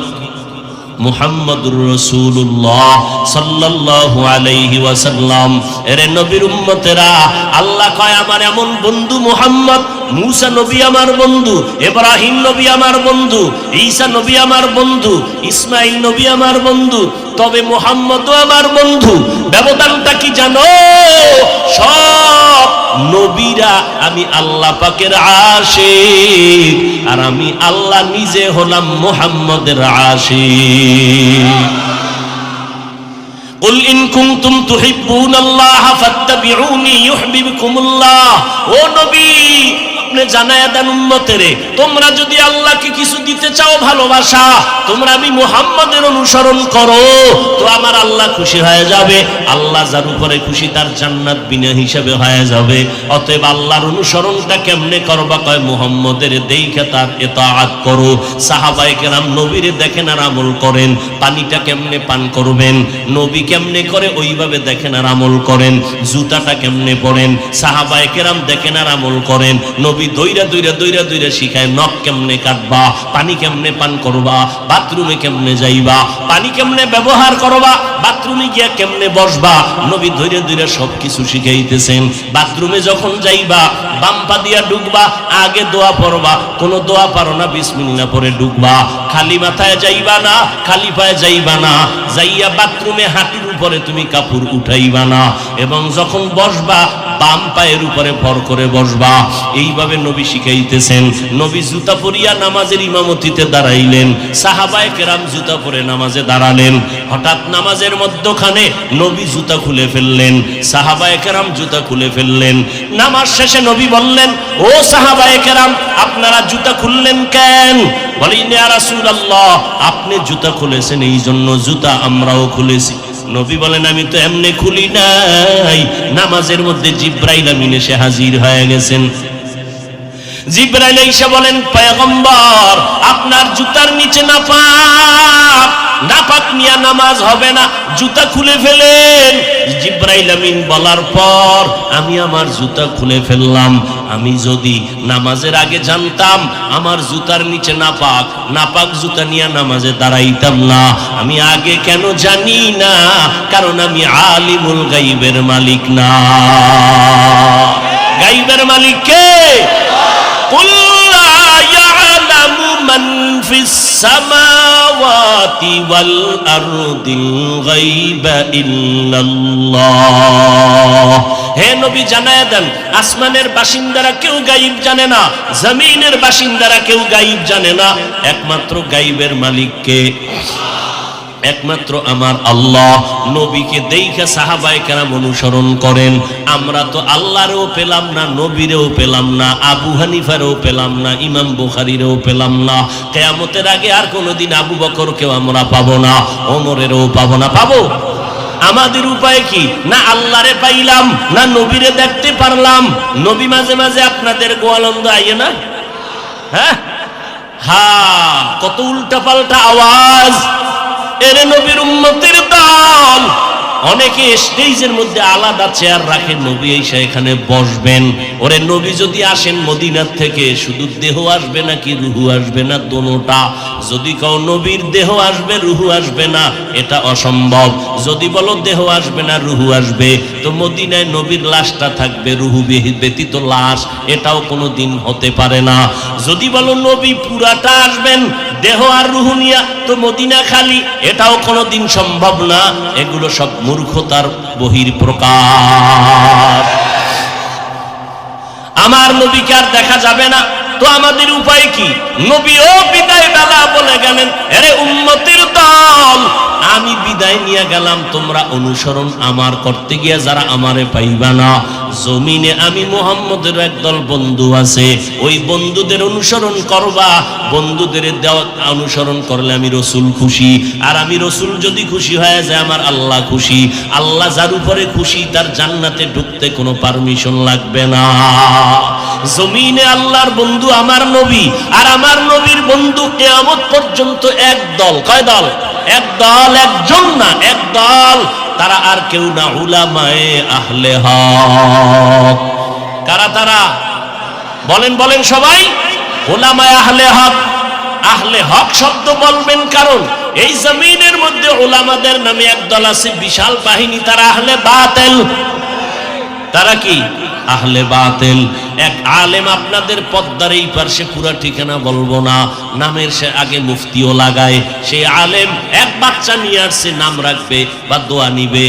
মুহাম্মদুর রাসূলুল্লাহ সাল্লাল্লাহু আলাইহি ওয়াসাল্লাম। এরে নবীর উম্মতেরা, আল্লাহ কয় আমার এমন বন্ধু মুহাম্মদ, মুসা নবী আমার বন্ধু, ইব্রাহিম নবী আমার বন্ধু, ঈসা নবী আমার বন্ধু, ইসমাইল নবী আমার বন্ধু, তবে মুহাম্মদও আমার বন্ধু। ব্যবধানটা কি জানো? সব নবীরা আমি আল্লাহ পাকের আশিক, আর আমি আল্লাহ নিজে হলাম মুহাম্মদের আশিক। কুল ইন কুনতুম তুহিব্বুনাল্লাহা ফাত্তাবিউনি ইউহিব্বুকুমুল্লাহ। ও নবী, আপনি জানায়া দেন উম্মতেরে, তোমরা যদি আল্লাহকে কিছু দিতে চাও ভালোবাসা, তোমরা আমি মুহাম্মদের অনুসরণ করো, তো আমার আল্লাহ খুশি হয়ে যাবে। আল্লাহ যার উপরে খুশি তার জান্নাত বিনা হিসাবে হয়ে যাবে। অতএব আল্লাহর অনুসরণটা কেমনে করবা? কয় মুহাম্মদের দেইখা তার ইতাআত করো। সাহাবায়ে কেরাম নবীরে দেখেন আর আমল করেন। পানিটা কেমনে পান করবেন, নবী কেমনে করে ওইভাবে দেখেন আর আমল করেন। জুতাটা কেমনে পরেন, সাহাবায়ে কেরাম দেখেন আর আমল করেন। নবী দইরা দইরা দইরা দইরা শিখায়। নখ কেমনে কাটবা, পানি কেমনে পান করবা, বাথরুমে কেমনে যাইবা, পানি কেমনে ব্যবহার করবা, বাথরুমে গিয়া কেমনে বসবা, নবী ধইরা ধইরা সবকিছু শিখাইতেছেন। বাথরুমে যখন যাইবা বাম পা দিয়া ঢুকবা, আগে দোয়া পড়বা, কোনো দোয়া পারো না বিসমিল্লাহ পরে ঢুকবা। খালি মাথায় যাইবা না, খালি পায়ে যাইবা না, যাইয়া বাথরুমে হাঁটুর উপরে তুমি কাপড় উঠাইবা না, এবং যখন বসবা বাম পায়ের উপরে ভর করে বসবা। এইভাবে নবী শিখাইতেছেন। নবী জুতা পরিয়া নামাজের ইমামতিতে দাঁড়াইলেন, সাহাবায়ে কেরাম জুতা পরে নামাজে দাঁড়ালেন। হঠাৎ নামাজের মধ্যখানে নবী জুতা খুলে ফেললেন, সাহাবায়ে কেরাম জুতা খুলে ফেললেন। নামাজ শেষে নবী বললেন, ও সাহাবায়ে কেরাম, আপনারা জুতা খুললেন কেন? বলেন, ইয়া রাসূলুল্লাহ, আপনি জুতা খুলেছেন এই জন্য জুতা আমরাও খুলেছি। নবী বলেন, আমি তো এমনি খুলি নাই, নামাজের মধ্যে জিবরাইল আমিন এসে হাজির হয়ে গেছেন। জিবরাইল এসে বলেন, পয়গম্বর, আপনার জুতার নিচে নাপাক, নাপাক নিয়ে নামাজ হবে না, জুতা খুলে ফেলেন। জিবরাইল আমিন বলার পর আমি আমার জুতা খুলে ফেললাম। আমি যদি নামাজের আগে জানতাম আমার জুতার নিচে নাপাক, নাপাক জুতা নিয়ে নামাজে দাঁড়াইতাম না। আমি আগে কেন জানি না? কারণ আমি আলিমুল গাইবের মালিক না। গাইবের মালিক কে? কুল লা ইয়ালামু মান ফিস সামাওয়াতি ওয়াল আরদিল গায়বা ইল্লাল্লাহ। হে নবী জানায়া দেন, আসমানের বাসিন্দারা কেউ গায়ব জানে না, জমিনের বাসিন্দারা কেউ গায়ব জানে না, একমাত্র গায়বের মালিক কে? একমাত্র আমার আল্লাহ। নবীকে দেখে সাহাবায়ে কেরাম অনুসরণ করেন। আমরা তো আল্লাহরেও পেলাম না, নবীরেও পেলাম না, আবু হানিফারেও পেলাম না, ইমাম বুখারীরেও পেলাম না। কিয়ামতের আগে আর কোনোদিন আবু বকরকেও আমরা পাবো না, ওমরেরও পাবো না। পাবো? আমাদের উপায় কি? না আল্লাহরে পাইলাম, না নবীরে দেখতে পারলাম। নবী মাঝে মাঝে আপনাদের গোয়ালন্দ আইয়ে না? হ্যাঁ হ্যাঁ, কত উল্টা পাল্টা আওয়াজ। এরে নবীর উম্মতের দল, অনেকে স্টেজের মধ্যে আলাদা চেয়ার রাখেন, নবী এসে এখানে বসবেন। ওরে নবী যদি আসেন মদিনার থেকে, শুধু দেহ আসবে নাকি রুহু আসবে না? দোনোটা। যদি কও নবীর দেহ আসবে রুহু আসবে না, এটা অসম্ভব। যদি বলো দেহ আসবে না রুহু আসবে, তো মদিনায় নবীর লাশটা থাকবে, রুহু ব্যতীত লাশ, এটাও কোনো দিন হতে পারে না। যদি বলো নবী পুরাটা আসবেন দেহ আর রুহু নিয়া, তো মদিনা খালি, এটাও কোনো দিন সম্ভব না। এগুলো সব মূর্খতার বহির প্রকাশ। আমার নবীকে আর দেখা যাবে না, তো আমাদের উপায় কি? নবীও বিদায় বেলা বলে গেলেন, আরে উম্মতের দল, আমি বিদায় নিয়ে গেলাম, তোমরা অনুসরণ আমার করতে গিয়া যারা আমারে পাইবা না, জমিনে আমি মুহাম্মদের একদল বন্ধু আছে, ওই বন্ধুদের অনুসরণ করবা। বন্ধুদের অনুসরণ করলে আমি রসুল খুশি, আর আমি রসুল যদি খুশি হয়ে যায় আমার আল্লাহ খুশি। আল্লাহ যার উপরে খুশি তার জান্নাতে ঢুকতে কোনো পারমিশন লাগবে না। জমিনে আল্লাহর বন্ধু আমার নবী, আর আমার নবীর বন্ধু কিয়ামত পর্যন্ত এক দল। কয় দল? এক দল, একজন না, এক দল। তারা আর কেউ না, উলামায়ে আহলে হক। কারা তারা? বলেন বলেন সবাই। উলামায়ে আহলে হক। আহলে হক শব্দ বলবেন কারণ এই জমিনের মধ্যে উলামাদের নামে এক দল আছে, বিশাল বাহিনী, তারা আহলে বাতিল। তারা কি? আহলে বাতিল। এক আলেম আপনাদের পদ্মার এই পাশে, পুরা ঠিকানা বলবো না, নামের সে আগে মুফতিও লাগায়। সেই আলেম এক বাচ্চা নিয়ে আসছে, নাম রাখবে বা দোয়া নিবে,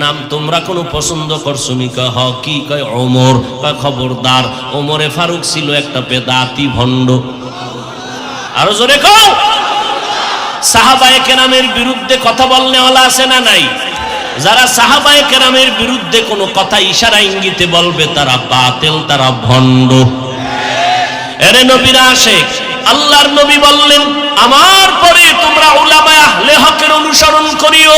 নাম তোমরা কোনো পছন্দ করছো নি? কয় হ। কি? কয় ওমর। কয় খবরদার, ওমরে ফারুক ছিল একটা বেদাতি ভণ্ড। আরো জোরে কও। সাহাবায়ে কেরামের বিরুদ্ধে কথা বলনে ওয়ালা আছে না নাই? যারা সাহাবায়ে কেরামের বিরুদ্ধে কোনো কথা ইশারা ইঙ্গিতে বলবে তারা বাতিল, তারা ভণ্ড। এরে নবীরা আশিক, আল্লাহর নবী বললেন আমার পরে তোমরা উলামায়ে আহলে হকের অনুসরণ করিও।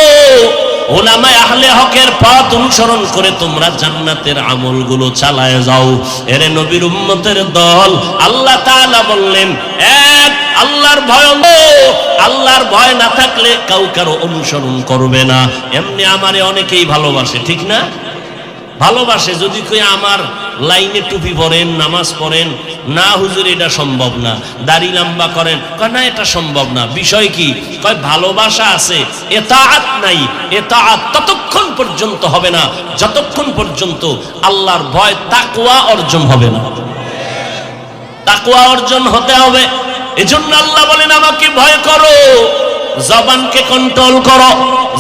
উলামায়ে আহলে হকের পথ অনুসরণ করে তোমরা জান্নাতের আমলগুলো চালায় যাও। এরে নবীর উম্মতের দল, আল্লাহ তাআলা বললেন এক আল্লাহর ভয়। আল্লাহর ভয় না থাকলে কারো অনুসরণ করবে না। এমনি আমারে অনেকেই ভালোবাসে, ঠিক না? ভালোবাসে যদি কই আমার লাইনে টুপি পরেন, নামাজ পড়েন, না হুজুর এটা সম্ভব না। দাড়ি লম্বা করেন, কয় না এটা সম্ভব না। বিষয় কি? কয় ভালোবাসা আছে, ইতাআত নাই। ইতাআত ততক্ষণ পর্যন্ত হবে না যতক্ষণ পর্যন্ত আল্লাহর ভয়, তাকওয়া অর্জন হবে না। তাকওয়া অর্জন হতে হবে। এজন্য আল্লাহ বলেন আমাকে ভয় করো, জবানকে কন্ট্রোল করো,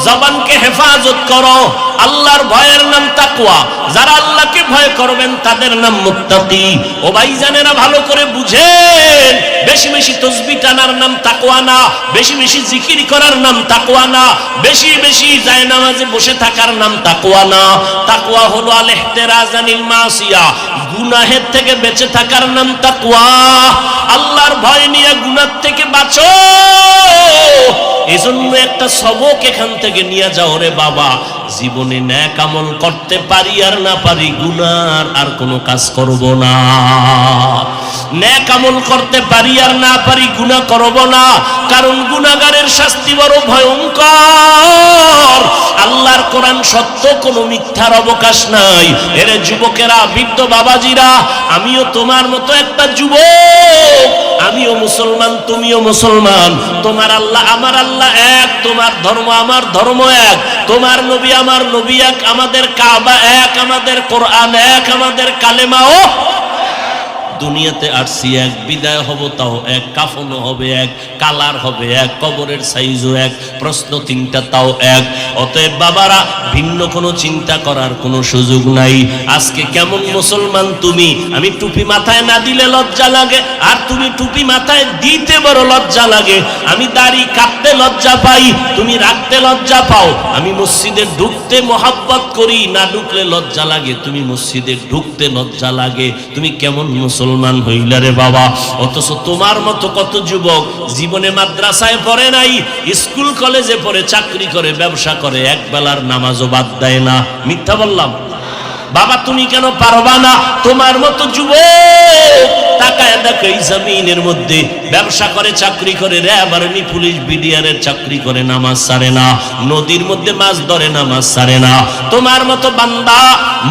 জবানকে হেফাজত করো। আল্লাহর ভয়ের নাম তাকওয়া। যারা আল্লাহকে ভয় করবেন তাদের নাম মুত্তাকি। ও ভাইজানেরা ভালো করে বুঝেন, বেশি বেশি তাসবিহ টানার নাম তাকওয়া না, বেশি বেশি জিকির করার নাম তাকওয়া না, বেশি বেশি জায়নামাজে বসে থাকার নাম তাকওয়া না। তাকওয়া হলো আল ইহতিরাজ আনিল মাসিয়া, গুনাহের থেকে বেঁচে থাকার নাম তাকওয়া। আল্লাহর ভয় নিয়ে গুনাহ থেকে বাঁচো। এজন্য একটা সবক এখান থেকে নিয়ে যাও রে বাবা, জীবনে নেক আমল করতে পারি আর না পারি, গুনার আর কোনো কাজ করব না। নেক আমল করতে পারি আর না পারি, গুনাহ করব না, কারণ গুনাহগারের শাস্তি বড় ভয়ঙ্কর। আল্লাহর কোরআন সত্য, কোনো মিথ্যার অবকাশ নাই। এরে যুবকেরা, বৃদ্ধ বাবাজিরা, আমিও তোমার মতো একটা যুবক, আমিও মুসলমান, তুমিও মুসলমান। তোমার আল্লাহ আমার আল্লাহ এক, তোমার ধর্ম আমার ধর্ম এক, তোমার নবী আমার নবী এক, আমাদের কাবা এক, আমাদের কোরআন এক, আমাদের কালেমাও দুনিয়াতে আসছি এক, বিদায় হব তাও এক, কাফনও হবে এক, কালার হবে এক, কবরের সাইজও এক, প্রশ্ন তিনটা তাও এক। অতএব বাবারা, ভিন্ন কোনো চিন্তা করার কোনো সুযোগ নাই। আজকে কেমন মুসলমান তুমি? আমি টুপি মাথায় না দিলে লজ্জা লাগে, আর তুমি টুপি মাথায় দিতে বড় লজ্জা লাগে। আমি দাড়ি কাটতে লজ্জা পাই, তুমি রাখতে লজ্জা পাও। আমি মসজিদে ঢুকতে মোহাব্বত করি, না ঢুকলে লজ্জা লাগে, তুমি মসজিদে ঢুকতে লজ্জা লাগে। তুমি কেমন মুসলমান হইলা রে বাবা? অথচ তোমার মতো কত যুবক জীবনে মাদ্রাসায় পড়ে নাই, স্কুল কলেজে পড়ে, চাকরি করে, ব্যবসা করে, এক বেলার নামাজও বাদ দেয় না। মিথ্যা বললাম? বাবা তুমি কেন পারবা না? তোমার মতো যুবক তাকায় দেখো, এই জমিনের মধ্যে ব্যবসা করে, চাকরি করে, র্যাব আর্মি পুলিশ বিডিআরের চাকরি করে, নামাজ ছাড়ে না। নদীর মধ্যে মাছ ধরে, নামাজ ছাড়ে না। তোমার মতো বান্দা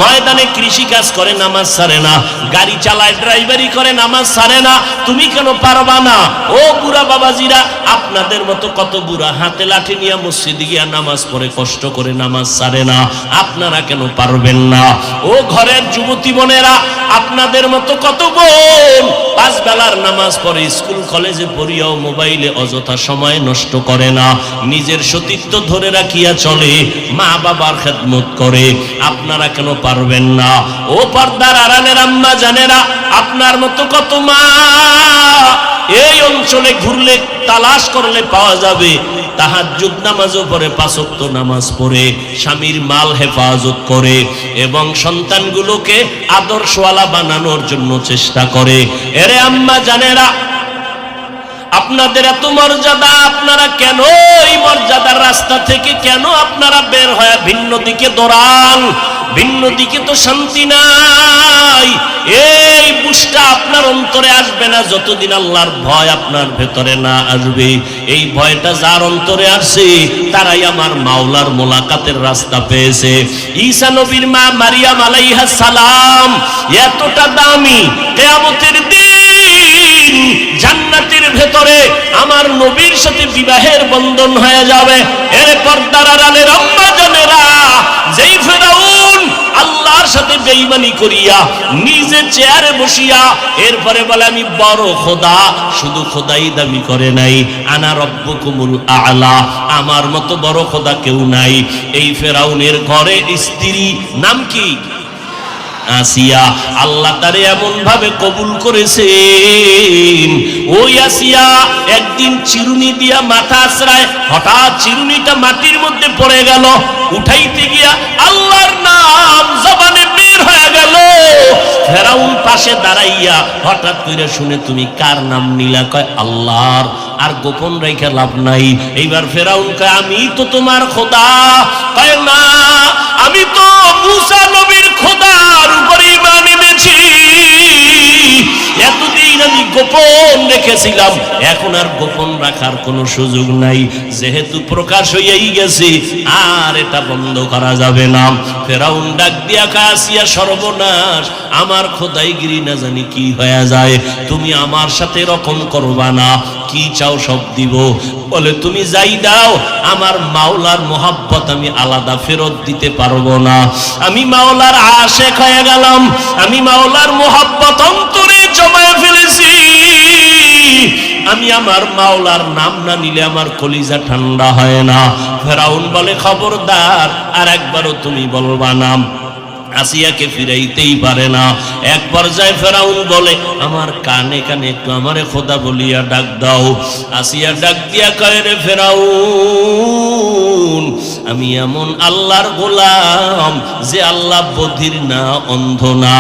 ময়দানে কৃষি কাজ করে, নামাজ ছাড়ে না। গাড়ি চালায়, ড্রাইভারি করে, নামাজ ছাড়ে না। তুমি কেন পারবা না? ও বুড়া বাবাজিরা, আপনাদের মতো কত বুড়া হাতে লাঠি নিয়ে মসজিদে গিয়া নামাজ পড়ে, কষ্ট করে, নামাজ ছাড়ে না। আপনারা কেন পারবেন না? ও ঘরের যুবতী বোনেরা, আপনাদের মতো কত বোন পাঁচ বেলার নামাজ পড়ে, স্কুল কলেজে পড়িয়াও মোবাইলে অযথা সময় নষ্ট করে না, নিজের সতীত্ব ধরে রাখিয়া চলে, মা বাবার খেদমত করে। আপনারা কেন পারবেন না? ও পর্দার আড়ালের আম্মা জানেরা, আপনার মতো কত মা এই অঞ্চলে ঘুরলে, তালাশ করলে পাওয়া যাবে, তাহাজ্জুদ নামাজও পড়ে, পাঁচ ওয়াক্ত নামাজ পড়ে, স্বামীর মাল হেফাজত করে এবং সন্তানগুলোকে আদর্শওয়ালা বানানোর জন্য চেষ্টা করে। এরে আম্মা জানেরা, আপনাদের এত মর্যাদা, আপনারা কেন এই মর্যাদার রাস্তা থেকে কেন আপনারা বের হয়ে ভিন্ন দিকে দৌড়ান? ভিন্ন দিকে তো শান্তি নাই। এই বুঝটা আপনার অন্তরে আসবে না যতদিন আল্লাহর ভয় আপনার ভেতরে না আসবে। এই ভয়টা যার অন্তরে আসে, তারাই আমার মাওলার মোলাকাতের রাস্তা পেয়েছে। ঈসা নবীর মা মারিয়াম আলাইহিস সালাম এতটা দামি, কিয়ামতের দিন জান্নাতের ভেতরে আমার নবীর সাথে বিবাহের বন্ধন হয়ে যাবে। এর পর্দার আড়ালের আম্মা জানেরা, যেই ফেরাউন আল্লাহর সাথে বেঈমানি করিয়া নিজে চেয়ারে বসিয়া এরপরে বলে আমি বড় খোদা, শুধু খোদাই দাবি করে নাই, আনা রব্বুকুমুল আ'লা, আমার মতো বড় খোদা কেউ নাই। এই ফেরাউনের ঘরে স্ত্রী নাম কি? আসিয়া। আল্লাহ তারে এমন ভাবে কবুল করেছেন, ওই আসিয়া একদিন চিরুনি দিয়া মাথা আছড়ায়, হঠাৎ চিরুনিটা মাটির মধ্যে পড়ে গেল, উঠাইতে গিয়া আল্লাহর নাম জবানে বের হয়ে গেল। ফেরাউন পাশে দাঁড়াইয়া হঠাৎ করে শুনে, তুমি কার নাম নিলা? কয় আল্লাহর। আর গোপন রেখে লাভ নাই। এইবার ফেরাউন কয়, আমি তো তোমার খোদা। কয় না, আমি তো মুসা নবীর খোদার উপরে ঈমান এনেছি। এতদিন আমি গোপন রেখেছিলাম, এখন আর গোপন রাখার কোনো সুযোগ নাই। যেহেতু প্রকাশ হইয়াই গেছে, আর এটা বন্ধ করা যাবে না। ফেরাউন ডাক দিয়া কাসিয়া, সর্বনাশ, আমার খোদাইগিরি না জানি কি হয়ে যায়, তুমি আমার সাথে এরকম করবা না, কি চাও সব দিব। বলে তুমি যাই দাও, আমার মাওলার মোহাব্বত আমি আলাদা ফেরত দিতে পারবো না। আমি মাওলার আশেক হয়ে গেলাম, আমি মাওলার মোহাব্বত অন্তরে জমায়ে ফেলেছি। আমি আমার মাওলার নাম না নিলে আমার কলিজা ঠান্ডা হয় না। ফেরাউন বলে, খবরদার, আর একবারও তুমি বলবা না। আসিয়াকে ফিরাইতেই পারে না। এক পর্যায়ে ফেরাউন বলে, আমার কানে কানে একটু আমারে খোদা বলিয়া ডাক দাও। আসিয়া ডাক দিয়া কয়, রে ফেরাউন, আমি এমন আল্লাহর গোলাম যে আল্লাহ বধির না, অন্ধ না।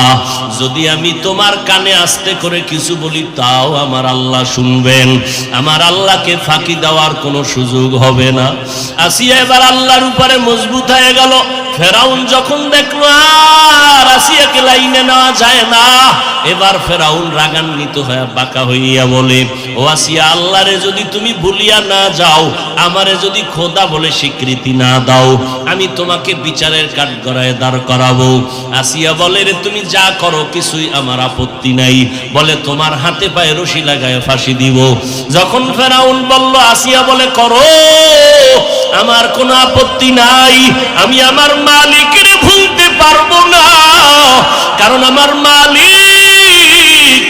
যদি আমি তোমার কানে আস্তে করে কিছু বলি, তাও আমার আল্লাহ শুনবেন। আমার আল্লাহকে ফাঁকি দেওয়ার কোনো সুযোগ হবে না। আসিয়া এবার আল্লাহর উপরে মজবুত হয়ে গেল। ফেরাউন যখন দেখলো আর আসিয়াকে লাইনে নেওয়া যায় না, এবার ফেরাউন রাগান্বিত হয়ে বাঁকা হইয়া বলে, ও আসিয়া, আল্লাহরে যদি তুমি ভুলিয়া না যাও, আমারে যদি খোদা বলে স্বীকৃতি না দাও, আমি তোমাকে বিচারের কাঠগড়ায় দাঁড় করাবো। আসিয়া বলে, রে তুমি যা করো কিছুই আমার আপত্তি নাই। বলে, তোমার হাতে পায়ে রশি লাগায় ফাঁসি দিব। যখন ফেরাউন বলল, আসিয়া বলে, করো, আমার কোনো আপত্তি নাই। আমি আমার মালিকের ভুলতে পারবো না, কারণ আমার মালিক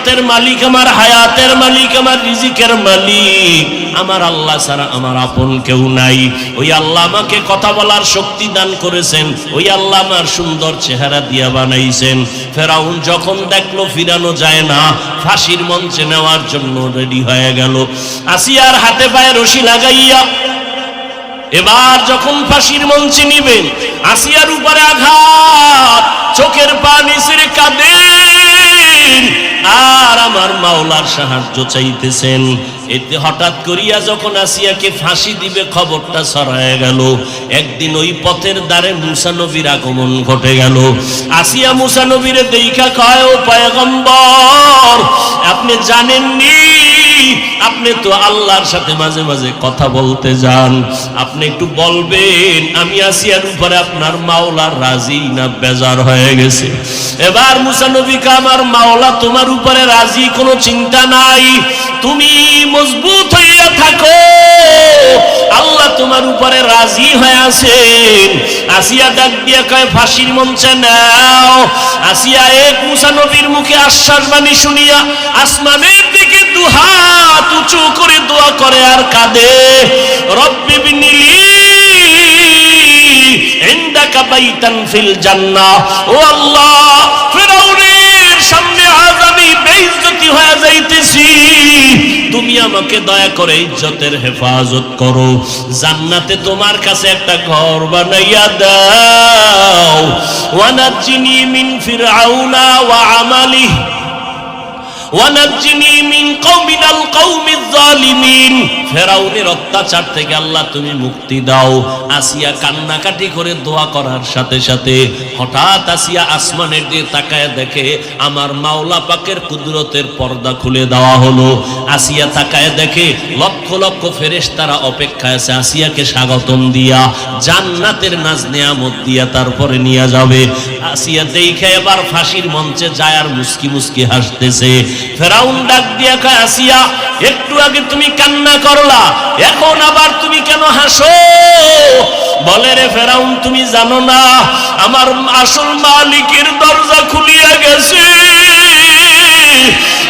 নিয়ামতের মালিক, আমার হায়াতের মালিক, আমার রিজিকের মালিক আমার আল্লাহ ছাড়া আমার আপন কেউ নাই। ওই আল্লাহ আমাকে কথা বলার শক্তি দান করেছেন, ওই আল্লাহ আমার সুন্দর চেহারা দিয়া বানাইছেন। ফেরাউন যখন দেখলো ফিরানো যায় না, ফাঁসির মঞ্চে নেওয়ার জন্য রেডি হয়ে গেল। আসিয়ার হাতে পায়ে রশি লাগাইয়া এবার যখন ফাঁসির মঞ্চে নিবেন, আসিয়ার উপরে আঘাত, চোখের পানি ছেড়ে কাঁদেন আর আমার মাওলার সাহায্য চাইতেছেন। এতে হঠাৎ করিয়া যখন আসিয়াকে ফাঁসি দিবে খবরটা ছড়ায় গেল। একদিন ওই পথের দ্বারে মুসা নবীর আগমন ঘটে গেল। আসিয়া মুসা নবীরে দেইখা কয়, ও পয়গম্বর, আপনি জানেননি আপনি তো আল্লাহর সাথে মাঝে মাঝে কথা বলতে যান, আপনি একটু বলবেন আমি আসিয়ার উপরে আপনার মাওলা রাজি না বেজার হয়ে গেছে? এবার মুসা নবীকে, আমার মাওলা তোমার উপরে রাজি, কোনো চিন্তা নাই, তুমি মজবুত হইয়া থাকো, আল্লাহ তোমার উপরে রাজি হয়ে আছেন। আসিয়া ডাক দিয়া কয়, ফাঁসির মঞ্চে নাও। আসিয়া এক মুসা নবীর মুখে আশ্বাস বাণী শুনিয়া আসমানের দিকে দুহাত উঁচু করে দোয়া করে আর কাঁদে, রব্বি বিনিলি ইনদাকা বাইতান ফিল জান্নাহ। ও আল্লাহ, ফিরআউনের সামনে আজ আমি বেইজ্জতি হয়ে যাইতেছি, তুমি আমাকে দয়া করে ইজ্জতের হেফাজত করো, জান্নাতে তোমার কাছে একটা ঘর বানাইয়া দাও। ওয়ানাজ্জিনি মিন ফিরআউনা ওয়া আমালিহি ওয়ানাজ্জিনি মিন কওমিনাল কওমিজ জালিমিন। ফেরাউনের অত্যাচার থেকে আল্লাহ তুমি মুক্তি দাও। আসিয়া কান্নাকাটি করে দোয়া করার সাথে সাথে হঠাৎ আসিয়া আসমানের দিকে তাকায় দেখে আমার মাওলা পাকের কুদরতের পর্দা খুলে দেওয়া হলো। আসিয়া তাকায় দেখে লক্ষ লক্ষ ফেরেশতারা অপেক্ষায় আছে আসিয়াকে স্বাগতম দিয়া, জান্নাতের নাজ নেয়ামত দিয়া তারপরে নিয়ে যাবে। আসিয়া দেখে এবার ফাঁসির মঞ্চে যায় আর মুস্কি মুস্কি হাসতেছে। ফেরাউন ডাক দিয়া কয়, আসিয়া, একটু আগে তুমি কান্না করলা, এখন আবার তুমি কেন হাসো? বলে, রে ফেরাউন, তুমি জানো না আমার আসল মালিকের দরজা খুলিয়া গেছে,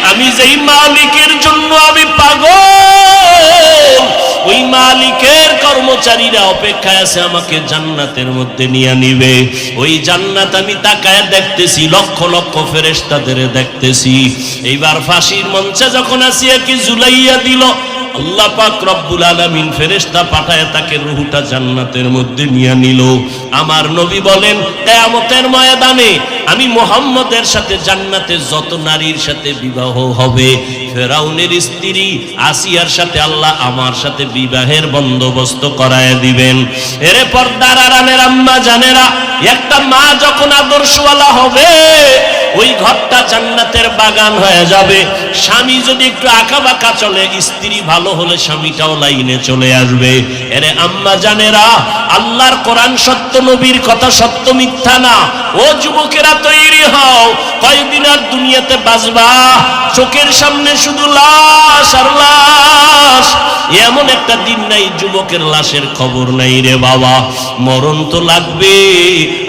আমি যেই মালিকের জন্য আমি পাগল, ওই মালিকের কর্মচারীরা অপেক্ষায় আছে আমাকে জান্নাতের মধ্যে নিয়ে নিবে। ওই জান্নাত আমি তাকায় দেখতেছি, লক্ষ লক্ষ ফেরেশতাদের দেখতেছি। এইবার ফাঁসির মঞ্চে যখন আসিয়াকে ঝুলাইয়া দিল, আল্লাহ পাক রব্বুল আলামিন ফেরেশতা পাঠায় তাকে রূহটা জান্নাতের মধ্যে নিয়ে নিল। আমার নবী বলেন, কিয়ামতের ময়দানে আমি মুহাম্মদের সাথে জান্নাতে যত নারীর সাথে বিবাহ হবে, ফেরাউনের স্ত্রী আসিয়ার সাথে আল্লাহ আমার সাথে বিবাহের বন্দোবস্ত করায় দিবেন। এরে পর্দার আড়ালের আম্মা জানেরা, একটা মা যখন আদর্শওয়ালা হবে, ওই ঘরটা জান্নাতের বাগান হয়ে যাবে। স্বামী যদি একটু আঁকা বাঁকা চলে, স্ত্রী ভালো হলে স্বামীটাও লাইনে চলে আসবে। এরে আম্মা জানেরা, আল্লাহর কোরআন সত্য, নবীর কথা সত্য, মিথ্যা না। ও যুবকেরা তৈরি হও, কয়দিন আর দুনিয়াতে বাঁচবা? চোখের সামনে শুধু লাশ আর লাশ। এমন একটা দিন নাই যুবকের লাশের খবর নাই রে বাবা। মরণ তো লাগবে।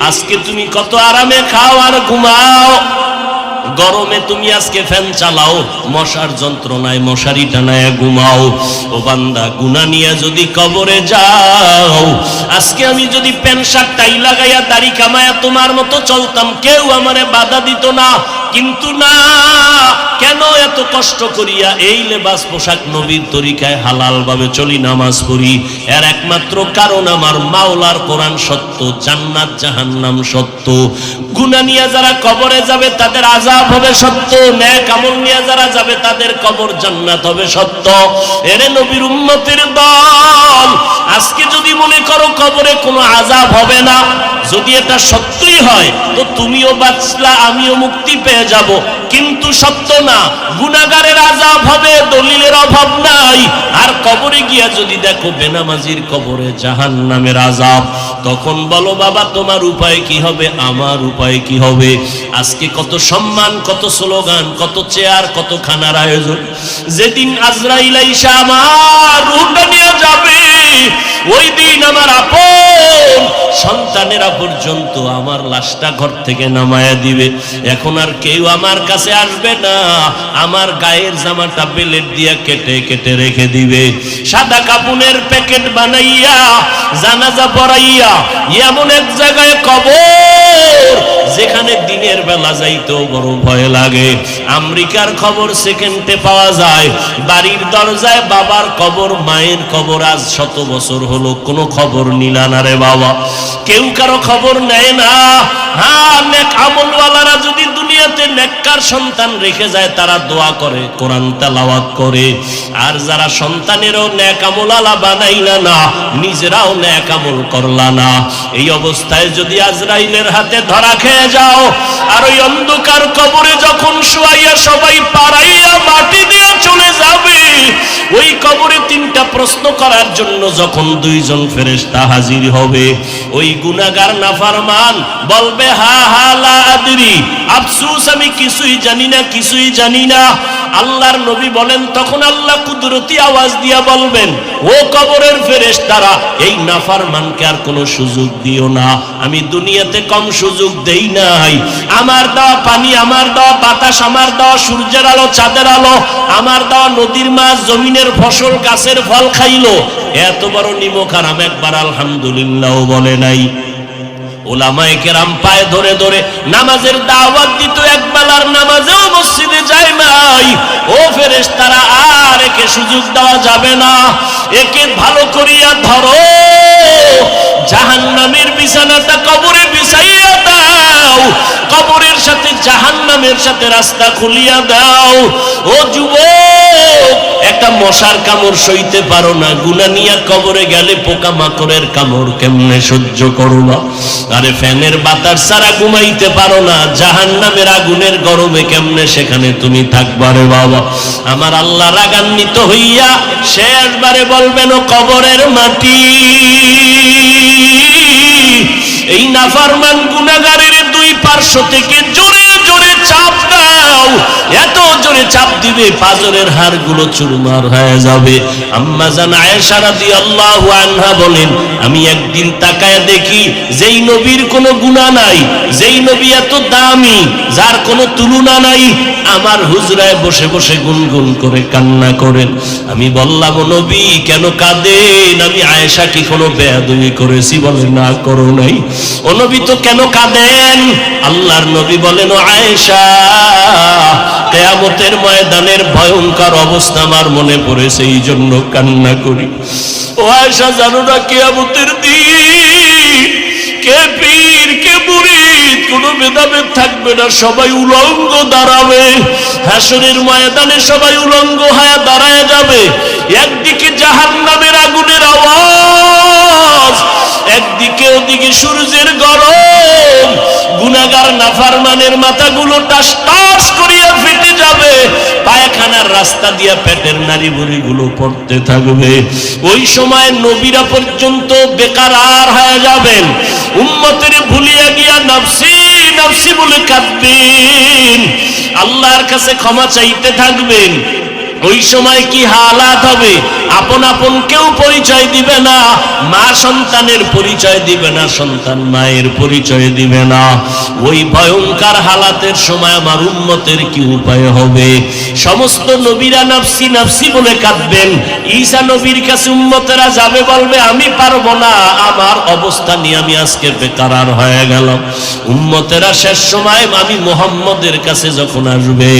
আজকে তুমি কত আরামে খাও আর ঘুমাও, গরমে তুমি আজকে ফ্যান চালাও, মশার যন্ত্রণায় মশারি টানায় ঘুমাও। ও বান্দা, গুনাহ নিয়ে যদি কবরে যাও, আজকে আমি যদি প্যান্ট শার্ট টাই লাগাইয়া দাড়ি কামায়া তোমার মতো চলতাম, কেউ আমারে বাধা দিত না। কিন্তু না, কেন এত কষ্ট করিয়া এই লেবাস পোশাক নবীর তরিকায় হালাল ভাবে চলি, নামাজ পড়ি? এর একমাত্র কারণ আমার মাওলার কোরআন সত্য, জান্নাত জাহান্নাম সত্য। গুনাহ নিয়ে যারা কবরে যাবে তাদের আযাব হবে সত্য, নেক আমল নিয়ে যারা যাবে তাদের কবর জান্নাত হবে সত্য। এরে নবীর উম্মতের দল, আজকে যদি মনে করো কবরে কোনো আযাব হবে না, যদি এটা সত্যই হয় তো তুমিও বাঁচলা, আমিও মুক্তি পেয়ে যাব। কিন্তু সত্য না, গুনাহগারের আযাব হবে, দলিলের অভাব নাই। আর কবরে গিয়া যদি দেখো বেনামাজির কবরে জাহান্নামের আযাব, তখন বলো বাবা তোমার উপায় কি হবে, আমার উপায় কি হবে? আজকে কত সম্মান, কত স্লোগান, কত চেয়ার, কত খানার আয়োজন। যেদিন আজরাইল আইসা আমার রূহটা নিয়ে যাবে, ওই দিন আমার আপন সন্তানেরা পর্যন্ত আমার লাশটা ঘর থেকে নামায়া দিবে। এখন আর কেউ আমার কাছে আসবে না, আমার গায়ের জামাটা বেলেট দিয়া কেটে কেটে রেখে দিবে। সাদা কাপুনের প্যাকেট বানাইয়া জানাজা পড়াইয়া এমন এক জায়গায় কবর যেখানে দিনের বেলা যাইতেও বড় ভয় লাগে। আমেরিকার খবর সেকেন্ডে পাওয়া যায়, বাড়ির দরজায় বাবার কবর, মায়ের কবর। আজ 100 বছর হলো কোনো খবর নিলা না রে বাবা, কেউ কারো খবর নেয় না। হ্যাঁ, নেক আমলওয়ালারা যদি দুনিয়াতে নেককার সন্তান রেখে যায় তারা দোয়া করে, কোরআন তেলাওয়াত করে। আর যারা সন্তানেরও নেক আমলওয়ালা বানাইলা না, নিজেরাও নেক আমল করলা না, এই অবস্থায় যদি আজরাইলের হাতে ধরা খেয়ে যাও আর ওই অন্ধকার কবরে যখন শুয়াইয়া সবাই পাড়াইয়া মাটি দিয়ে চলে যাবে, ওই কবরে 3টা প্রশ্ন করার জন্য যখন 2 জন ফেরেশতা হাজির হবে, ওই গুনাহগার নাফরমান বলবে হা হা লা আদরি, আফসোস আমি কিছুই জানি না, কিছুই জানি না। আল্লাহর নবী বলেন তখন আল্লাহ কুদরতি আওয়াজ দিয়া বলবেন, ও কবরের ফেরেশতারা, এই নাফরমানকে আর কোনো সুযোগ দিও না। আমি দুনিয়াতে কম সুযোগ দেই নাই। আমার দেওয়া পানি, আমার দেওয়া বাতাস, আমার দেওয়া সূর্যের আলো, চাঁদের আলো, আমার দেওয়া নদীর মাছ, জমিনের ফসল, গাছের ফল খাইলো, এত বড় নিমক হারাম একবার আলহামদুলিল্লাহ বলে নাই। ওলামায়ে কেরাম পায়ে ধরে ধরে নামাজের দাওয়াত দিত, একবেলার নামাজেও মসজিদে যায় নাই। ও ফেরেশতারা, আর একে সুযোগ দেওয়া যাবে না, একে ভালো করিয়া ধরো, জাহান্নামের বিছানাটা কবরে বিছাইয়া দাও, কবরের সাথে জাহান্নামের সাথে রাস্তা খুলিয়া দাও। ও যুবক, একটা মশার কামড় সইতে পারো না, গুনাহ নিয়ে কবরে গেলে পোকামাকড়ের কামড় কেমনে সহ্য করবা? আরে ফ্যানের বাতাস ছাড়া ঘুমাইতে পারো না, জাহান্নামের আগুনের গরমে কেমনে সেখানে তুমি থাকবা রে বাবা? আমার আল্লাহ রাগান্বিত হইয়া শেষবারে বলবেন, ও কবরের মাটি, এই নাফরমান গুনাহগারের 2 পার্শ্ব থেকে জোরে জোরে চাপ দাও, এত জোরে চাপ দিবে পাজরের হাড়গুলো চুরমার হয়ে যাবে। আম্মা জান আয়েশা রাদিয়াল্লাহু আনহা বলেন, আমি একদিন তাকায় দেখি যেই নবীর কোনো গুনাহ নাই, যেই নবী এত দামি, যার কোনো তুলনা নাই, আমার হুজরায় বসে বসে গুনগুন করে কান্না করেন। আমি বললাম, ও নবী কেন কাঁদেন? আমি আয়েশা কি কোনো বেয়াদবি করেছি? বলেন না, করো নাই। ও নবী তো কেন কাঁদেন? আল্লাহর নবী বলেন, ও আয়েশা, কিয়ামতের ময়দানের ভয়ঙ্কর অবস্থা আমার মনে পড়েছে, এই জন্য কান্না করি। ও আয়েশা, জানো না কিয়ামতের দিন কে পীর কে মুরিদ কোনো ভেদাভেদ থাকবে না, সবাই উলঙ্গ দাঁড়াবে। হাসরের ময়দানে সবাই উলঙ্গ হয়ে দাঁড়ায় যাবে। একদিকে জাহান্নামের আগুনের আওয়াজ, একদিকে ওদিকে সূর্যের গরম। গুনাহগার নাফরমানের মাথাগুলো টাস টাস করিয়া ফেটে যাবে, পায়খানার রাস্তা দিয়া পেটের নাড়ি ভুঁড়িগুলো পড়তে থাকবে। ওই সময় নবীরা পর্যন্ত বেকারার হয়ে যাবেন, উম্মতের ভুলিয়া গিয়া নফসি নফসি বলে কাঁদবেন, আল্লাহর কাছে ক্ষমা চাইতে থাকবেন। ওই সময় কি হালাত হবে? আপন আপন কেউ পরিচয় দিবে না, মা সন্তানের পরিচয় দিবে না, সন্তান মায়ের পরিচয় দিবে না। ওই ভয়ঙ্কর হালাতের সময় আমার উম্মতের কি উপায় হবে? সমস্ত নবীরা নফসি নফসি বলে কাঁদবেন। ঈসা নবীর কাছে উম্মতেরা যাবে, বলবে আমি পারবো না, আমার অবস্থা নিয়ে আমি আজকে বেকারার হয়ে গেলাম। উম্মতেরা শেষ সময় আমি মুহাম্মদের কাছে যখন আসবে,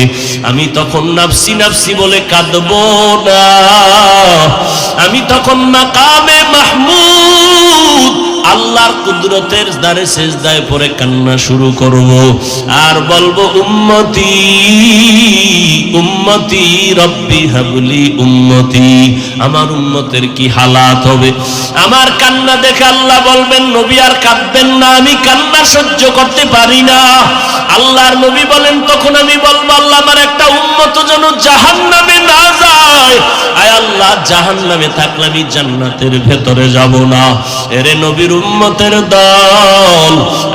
আমি তখন নফসি নফসি বলে কাঁদবো না, আমি তখন মাকামে মাহমুদ আল্লাহর কুদরতের দ্বারে সেজদায় পড়ে কান্না শুরু করব আর বলবো, উম্মতি উম্মতি রব্বি হাবলি উম্মতি। আমার উম্মতের কি হালাত হবে? আমার কান্না দেখে আল্লাহ বলবেন, নবী আর কাঁদবেন না, আমি কান্না সহ্য করতে পারি না। আল্লাহর নবী বলেন, তখন আমি বলবো আল্লাহ আমার একটা উম্মত যেন জাহান্নামে না যায়। আয় আল্লাহ, জাহান্নামে থাকলে আমি জান্নাতের ভেতরে যাব না। এরে নবীর উম্মতের দল,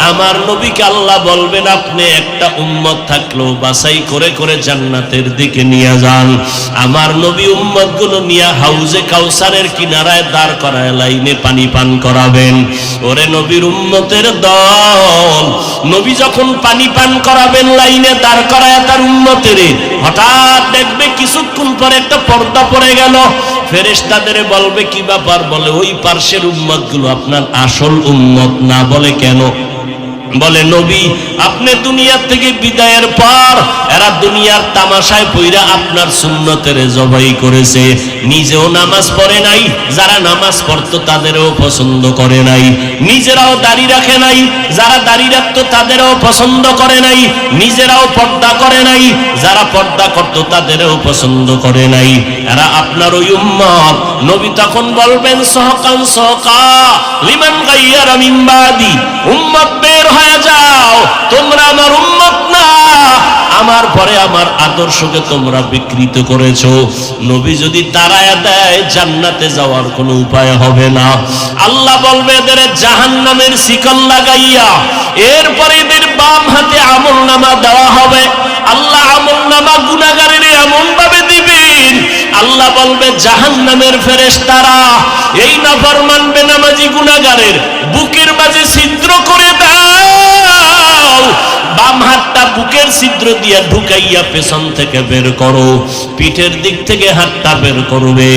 আমার নবীকে আল্লাহ বলবেন আপনি একটা উম্মত থাকলেও বাছাই করে করে জান্নাতের দিকে নিয়ে যান। আমার নবী উম্মত গুলো নিয়ে হাউজে কাউসারের কিনারায় দাঁড় করায় লাইনে পানি পান করাবেন। ওরে নবীর উম্মতের দল, নবী যখন পানি পান করাবেন লাইনে দাঁড় করায় তার উম্মতের, হঠাৎ দেখবে কিছুক্ষণ পরে একটা পর্দা পড়ে গেল। ফেরেশতাদের বলবে কি ব্যাপার? বলে ওই পার্শ্বের উম্মত গুলো আপনার আসল উম্মত না। বলে কেন? বলে নবী আপনি দুনিয়া থেকে বিদায়ের পর এরা দুনিয়ার তামাশায় পইরা আপনার সুন্নতের জবাই করেছে, নিজেও নামাজ পড়ে নাই, যারা নামাজ পড়তো তাদেরও পছন্দ করে নাই, নিজেরাও দাড়ি রাখে নাই, যারা দাড়ি রাখতো তাদেরও পছন্দ করে নাই, নিজেরাও পর্দা করে নাই, যারা পর্দা করতো তাদেরও পছন্দ করে নাই, এরা আপনার ওই উম্মত। নবী তখন বলবেন সহকান সহকা লিমান গাইয়ারা মিন বাদি, উম্মত বের হয়ে যাও, তোমরা আমার উম্মত না, আমার পরে আমার আদর্শকে তোমরা বিকৃত করেছো। নবী যদি তাড়ায়া দেয় জান্নাতে যাওয়ার কোনো উপায় হবে না। আল্লাহ বলবে এদের জাহান্নামের শিকল লাগাইয়া এরপরে এদের বাম হাতে আমলনামা দেওয়া হবে। আল্লাহ আমলনামা গুনাহগারের এমন ভাবে দিবেন, আল্লাহ বলবে জাহান্নামের ফেরেশতারা এই নাফরমান বেনামাজি গুনাহগারের বুকের মাঝে ছিদ্র করে দাও, বাম হাতটা বুকের ছিদ্র দিয়া ঢুকাইয়া পেছন থেকে বের করো, পিঠের দিক থেকে হাতটা বের করবে।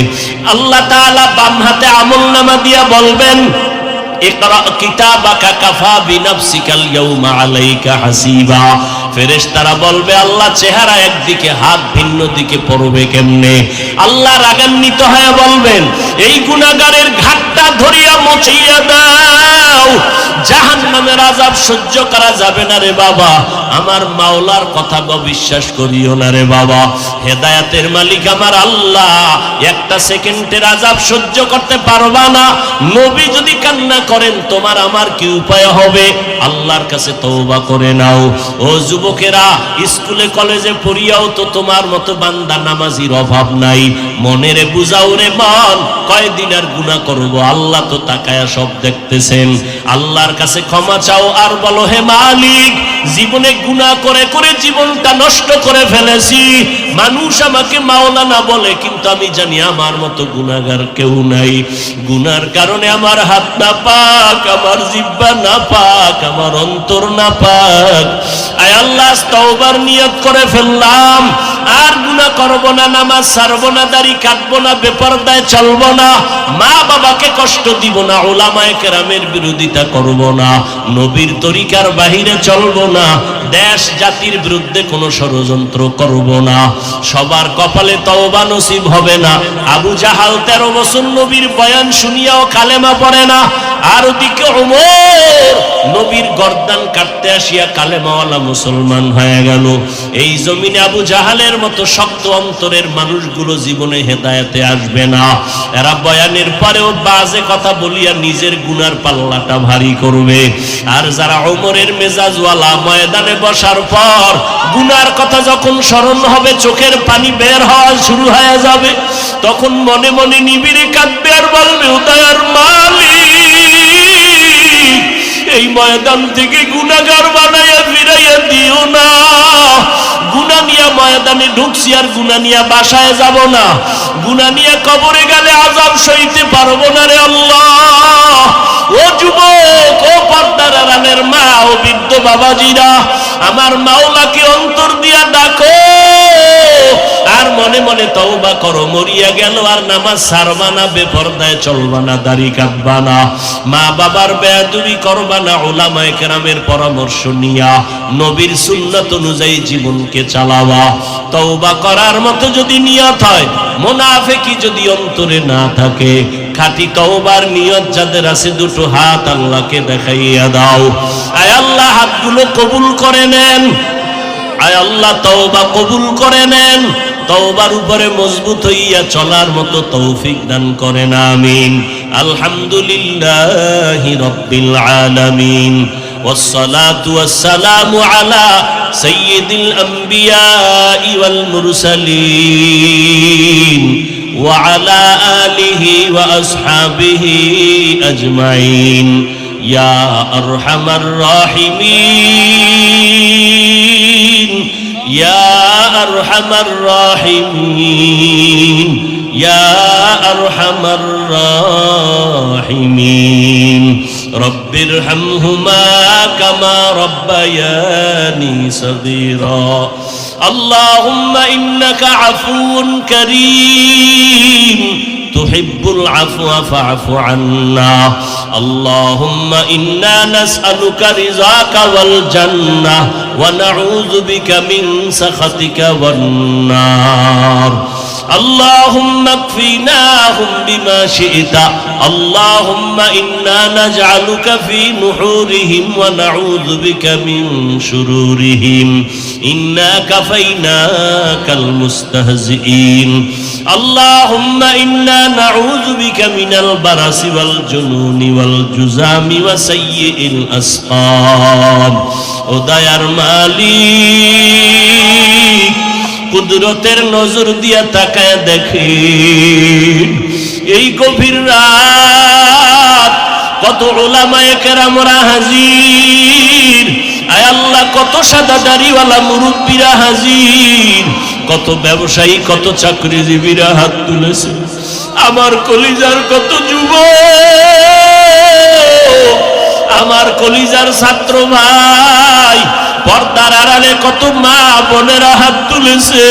আল্লাহ তাআলা বাম হাতে আমলনামা দিয়া বলবেন ইকরা কিতাবাকা কাফা বিনাফসিকাল ইয়াউমা আলাইকা হাসিবা। ফেরেশতারা বলবে আল্লাহ চেহারা একদিকে হাত ভিন্ন দিকে পড়বে কেমনে? আল্লাহ রাগান্বিত হয়ে বলবেন এই গুনাহগারের ঘাটটা ধরিয়া মুছিয়া দাও, জাহান্নামের আযাব সহ্য করা যাবে না রে বাবা, আমার মাওলার কথা বিশ্বাস করিও না রে বাবা। হেদায়েতের মালিক আমার আল্লাহ, একটা সেকেন্ডের আযাব সহ্য করতে পারবা না। নবী যদি কান্না করেন তোমার আমার কি উপায় হবে? আল্লাহর কাছে তওবা করে নাও। ও যুবকেরা, স্কুলে কলেজে পড়িয়াও তো তোমার মতো বান্দা নামাজির অভাব নাই। মনেরে বুঝাও রে মন, কয়দিন আর গুনাহ করব? আল্লাহ তো তাকায়া সব দেখতেছেন। আল্লাহর কাছে ক্ষমা চাও আর বলো হে মালিক, জীবনে গুনাহ করে করে জীবনটা নষ্ট করে ফেলেছি, মানুষ আমাকে মাওলানা বলে কিন্তু আমি জানি আমার মতো গুনাহগার কেউ নাই। গুনার কারণে আমার হাত না পাক, আমার জিহ্বা না পাক, আমার অন্তর না পাক। আয় আল্লাহ তওবার নিয়ত করে ফেললাম, আর গুনাহ করব না, নামাজ ছাড়ব না, দাড়ি কাটবো না, বেপরদায় চলবো না, মা বাবাকে কষ্ট দিব না, উলামায়ে কেরামের বিরোধিতা করব না, নবীর তরিকার বাহিরে চলবো না, দেশ জাতির বিরুদ্ধে কোনো ষড়যন্ত্র করব না। সবার কপালে তওবা নসিব হবে না। আবু জাহাল 13 বছর নবীর বয়ান শুনিয়াও কালেমা পড়ে না, আর ওদিকে ওমর নবীর গর্দান কাটতে আসিয়া কালেমাওয়ালা মুসলমান হয়ে গেল। এই জমিনে আবু জাহালের মতো শক্ত অন্তরের মানুষগুলো জীবনে হেদায়েতে আসবে না। এরা বয়ানের পরেও বাজে কথা বলিয়া নিজের গুনার পাল্লাটা ভারী করবে। আর যারা ওমরের মেজাজওয়ালা, ময়দানে বসার পর গুনার কথা যখন স্মরণ হবে চোখের পানি বের হওয়া শুরু হয়ে যাবে, তখন মনে মনে নিবিড়ে কাঁদবে আর বলবে ও দয়ার মালিক, এই ময়দান থেকে গুনাহগার বানাইয়া ফিরাইয়া দিও না। গুনাহ নিয়া ময়দানে ঢুকছি আর গুনাহ নিয়া বাসায় যাব না, গুনাহ নিয়া কবরে গেলে আযাব সইতে পারবো না রে আল্লাহ। ও যুবক, ও পর্দার আড়ালের মা, ও বৃদ্ধ বাবাজিরা, আমার মাওলাকে অন্তর দিয়া ডাকো আর মনে মনে তওবা করো। মরিয়া গেল আর নামাজ ছাড়বা না, বেপরদায় চলবা না, দাড়ি কাটবা না, মা বাবার বেয়াদবি করবা না, উলামায়ে কেরামের পরামর্শ নিয়া নবীর সুন্নাত অনুযায়ী জীবনকে চালাবা। তওবা করার মতো যদি নিয়ত হয়, মুনাফিকি যদি অন্তরে না থাকে, খাঁটি তওবার নিয়ত যাদের আছে দুটো হাত আল্লাহকে দেখাইয়া দাও। আয় আল্লাহ হাতগুলো কবুল করে নেন, আয় আল্লাহ তওবা কবুল করে নেন, তওবার উপরে মজবুত হইয়া চলার মতো তৌফিক দান করেন, আমিন। আলহামদুলিল্লাহি রাব্বিল আলামিন। والصلاة والسلام على سيد الأنبياء والمرسلين وعلى آله وأصحابه أجمعين يا أرحم الراحمين يا أرحم الراحمين يا أرحم الراحمين رب ارحمهما كما ربياني صغيرا اللهم إنك عفو كريم تحب العفو فاعف عنا اللهم إنا نسألك رضاك والجنة ونعوذ بك من سخطك والنار اللهم اكفناهم بما شئت اللهم إنا نجعلك في نحورهم ونعوذ بك من شرورهم إنا كفيناك المستهزئين اللهم إنا نعوذ بك من البرص والجنون والجذام وسيء الأسقام وديار মালিক কুদরতের নজর দিয়া তাকায় দেখেন এই গভীর রাত কত উলামায়ে কেরামরা হাজির আয় আল্লাহ কত সাদা দাড়িওয়ালা মুরব্বিরা হাজির কত ব্যবসায়ী কত চাকরিজীবীরা হাত তুলেছে আমার কলিজার কত যুবক আমার কলিজার ছাত্র ভাই পর্দার আড়ালে কত মা বোনেরা হাত তুলেছে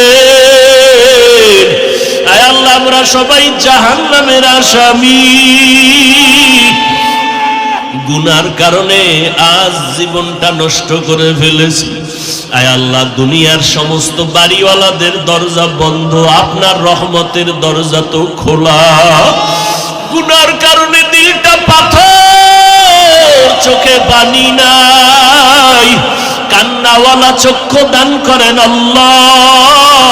আয় আল্লাহ আমরা সবাই জাহান্নামের আসামি গুনার কারণে আজ জীবনটা নষ্ট করে ফেলেছি আয় আল্লাহ দুনিয়ার সমস্ত বাড়িওয়ালাদের দরজা বন্ধ আপনার রহমতের দরজা তো খোলা গুনার কারণে দিলটা পাথর চোখে পানি নাই কান্নাওয়ালা চক্ষু দান করেন আল্লাহ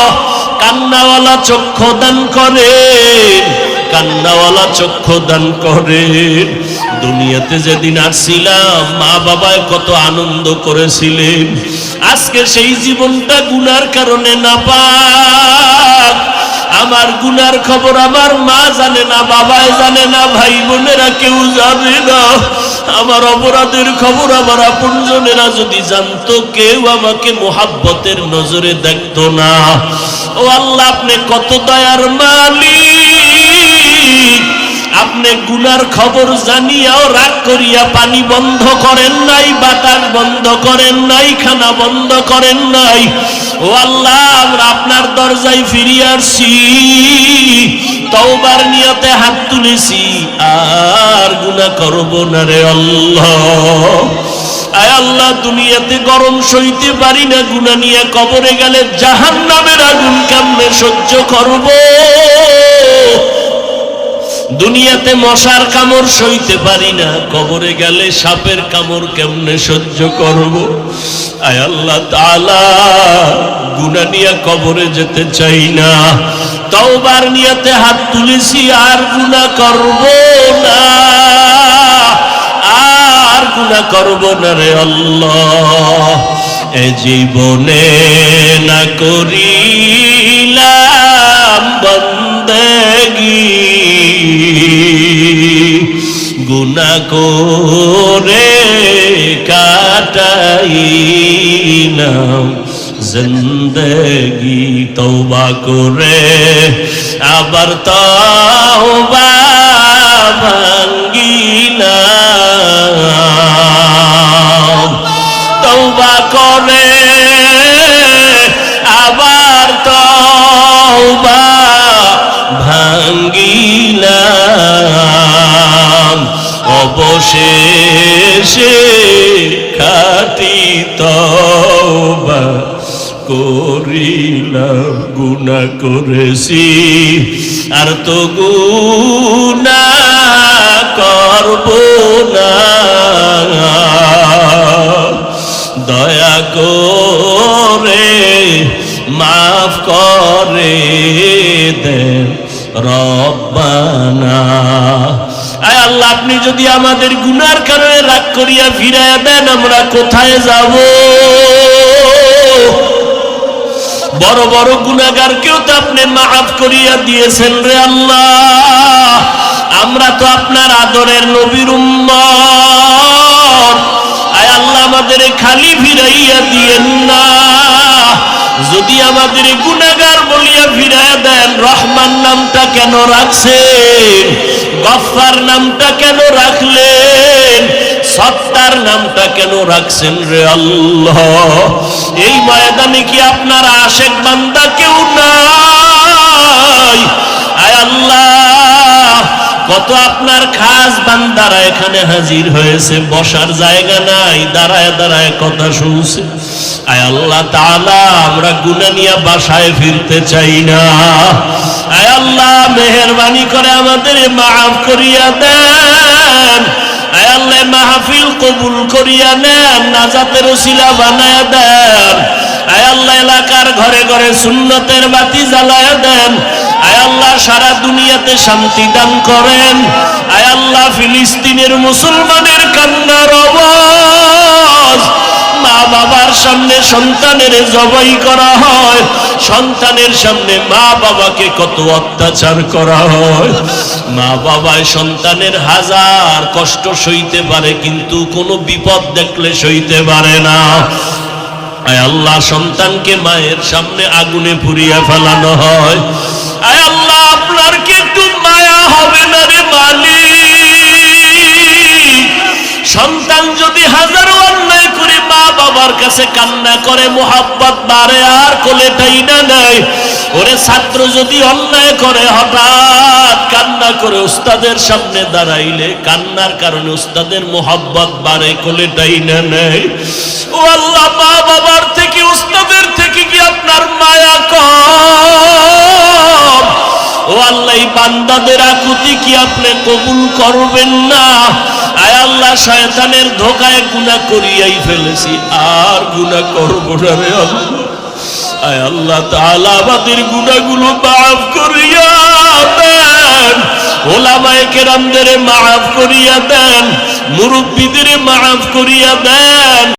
কান্নাওয়ালা চক্ষু দান করেন কান্নাওয়ালা চক্ষু দান করেন দুনিয়াতে যেদিন আসছিলাম মা বাবায় কত আনন্দ করেছিলেন আজকে সেই জীবনটা গুনার কারণে নাপাক আমার গুনার খবর আমার মা জানে না বাবায় জানে না ভাই বোনেরা কেউ জানে না আমার অপরাধের খবর আমার আপনজনেরা যদি জানতো কেউ আমাকে মোহাব্বতের নজরে দেখতো না ও আল্লাহ আপনি কত দয়ার মালিক আপনি গুনার খবর জানিয়াও রাগ করিয়া পানি বন্ধ করেন নাই বাতাস বন্ধ করেন নাই খানা বন্ধ করেন নাই ও আল্লাহ আমরা আপনার দরজায় ফিরে আসছি তওবার নিয়তে হাত তুলেছি আর গুনাহ করব না রে আল্লাহ আয় আল্লাহ দুনিয়াতে গরম সইতে পারি না গুনাহ নিয়ে কবরে গেলে জাহান্নামের আগুন কেমনে সহ্য করব দুনিয়াতে মশার কামড় সইতে পারি না কবরে গেলে সাপের কামড় কেমনে সহ্য করব আয় আল্লাহ তাআলা গুনাহ নিয়ে কবরে যেতে চাই না তওবার নিয়তে হাত তুলেছি আর গুনাহ করব না আর গুনাহ করব না রে আল্লাহ এ জীবনে না করিলাম বন্দেগী গুনাহ করে কাটাইলাম জিন্দেগি তওবা করে আবার তওবা ভাঙ্গিলাম তওবা করে আবার তওবা ভাঙ্গিলাম অবশেষে খাঁটি তওবা করিলাম গুনাহ করেছি আর তো গুনাহ করব না দয়া করে মাফ করে দেন রব্বানা আয় আল্লাহ, আপনি যদি আমাদের গুনার কারণে রাগ করিয়া ফিরাইয়া দেন, আমরা কোথায় যাব? বড় বড় গুনাহগারকেও তো আপনি মাফ করিয়া দিয়েছেন রে আল্লাহ। আমরা তো আপনার আদরের নবীর উম্মত। আয় আল্লাহ, আমাদের খালি ফিরাইয়া দিয়েন না। যদি আমাদের গুনাহগার বলিয়া ফিরাইয়া দেন, রহমান নামটা কেন রাখছেন? গফফার নামটা কেন রাখলেন? সত্তার নামটা কেন রাখছেন রে আল্লাহ? এই ময়দানে কি আপনার আশেক বান্দা কেউ নাই? আয় আল্লাহ, কত আপনার খাস বান্দারা এখানে হাজির হয়েছে, বসার জায়গা নাই, দাঁড়ায় দাঁড়ায় কথা শুনছে। আয় আল্লাহ তাআলা, আমরা গুনাহ নিয়ে বাসায় ফিরতে চাই না। আয় আল্লাহ, মেহেরবানি করে আমাদের মাফ করিয়া দেন। আয় আল্লাহ, মাহফিল কবুল করিয়া নেন, নাজাতের ওসিলা বানায়া দেন। আয় আল্লাহ, এলাকার ঘরে ঘরে সুন্নতের বাতি জ্বালায়া দেন। আয় আল্লাহ, সারা দুনিয়াতে শান্তি দান করেন। আয় আল্লাহ, ফিলিস্তিনের মুসলমানের কান্নার আওয়াজ, মা বাবার সামনে সন্তানের জবাই করা হয়, সন্তানের সামনে মা বাবাকে কত অত্যাচার করা হয়। মা বাবায় সন্তানের হাজার কষ্ট সইতে পারে, কিন্তু কোনো বিপদ দেখলে সইতে পারে না। আয় আল্লাহ, সন্তানকে মায়ের সামনে আগুনে পুড়িয়ে ফেলানো হয়। আয় আল্লাহ, আপনার কি একটু মায়া হবে না রে মালিক? সন্তান যদি হাজারো অন্যায় করে মা বাবার কাছে কান্না করে, মোহাব্বত বাড়ে আর কোলেটাই না নেয়। ওরে ছাত্র যদি অন্যায় করে, হঠাৎ কান্না করে উস্তাদের সামনে দাঁড়াইলে কান্নার কারণে উস্তাদের মোহাব্বত বাড়ে, কোলেটাই না নেয়। ও আল্লাহ, মা বাবার থেকে উস্তাদের থেকে কি আপনার মায়া কম? ও আল্লাহ, এই বান্দাদের আকুতি কি আপনি কবুল করবেন না? আয় আল্লাহ, শয়তানের ধোকায় গুনাহ করিয়াই ফেলেছি, আর গুনাহ করব না রে আল্লাহ। আয় আল্লাহ তাআলা, আমাদের গুনাহগুলো মাফ করিয়া দেন। ওলামায়ে কেরামদের মাফ করিয়া দেন, মুরব্বিদের মাফ করিয়া দেন।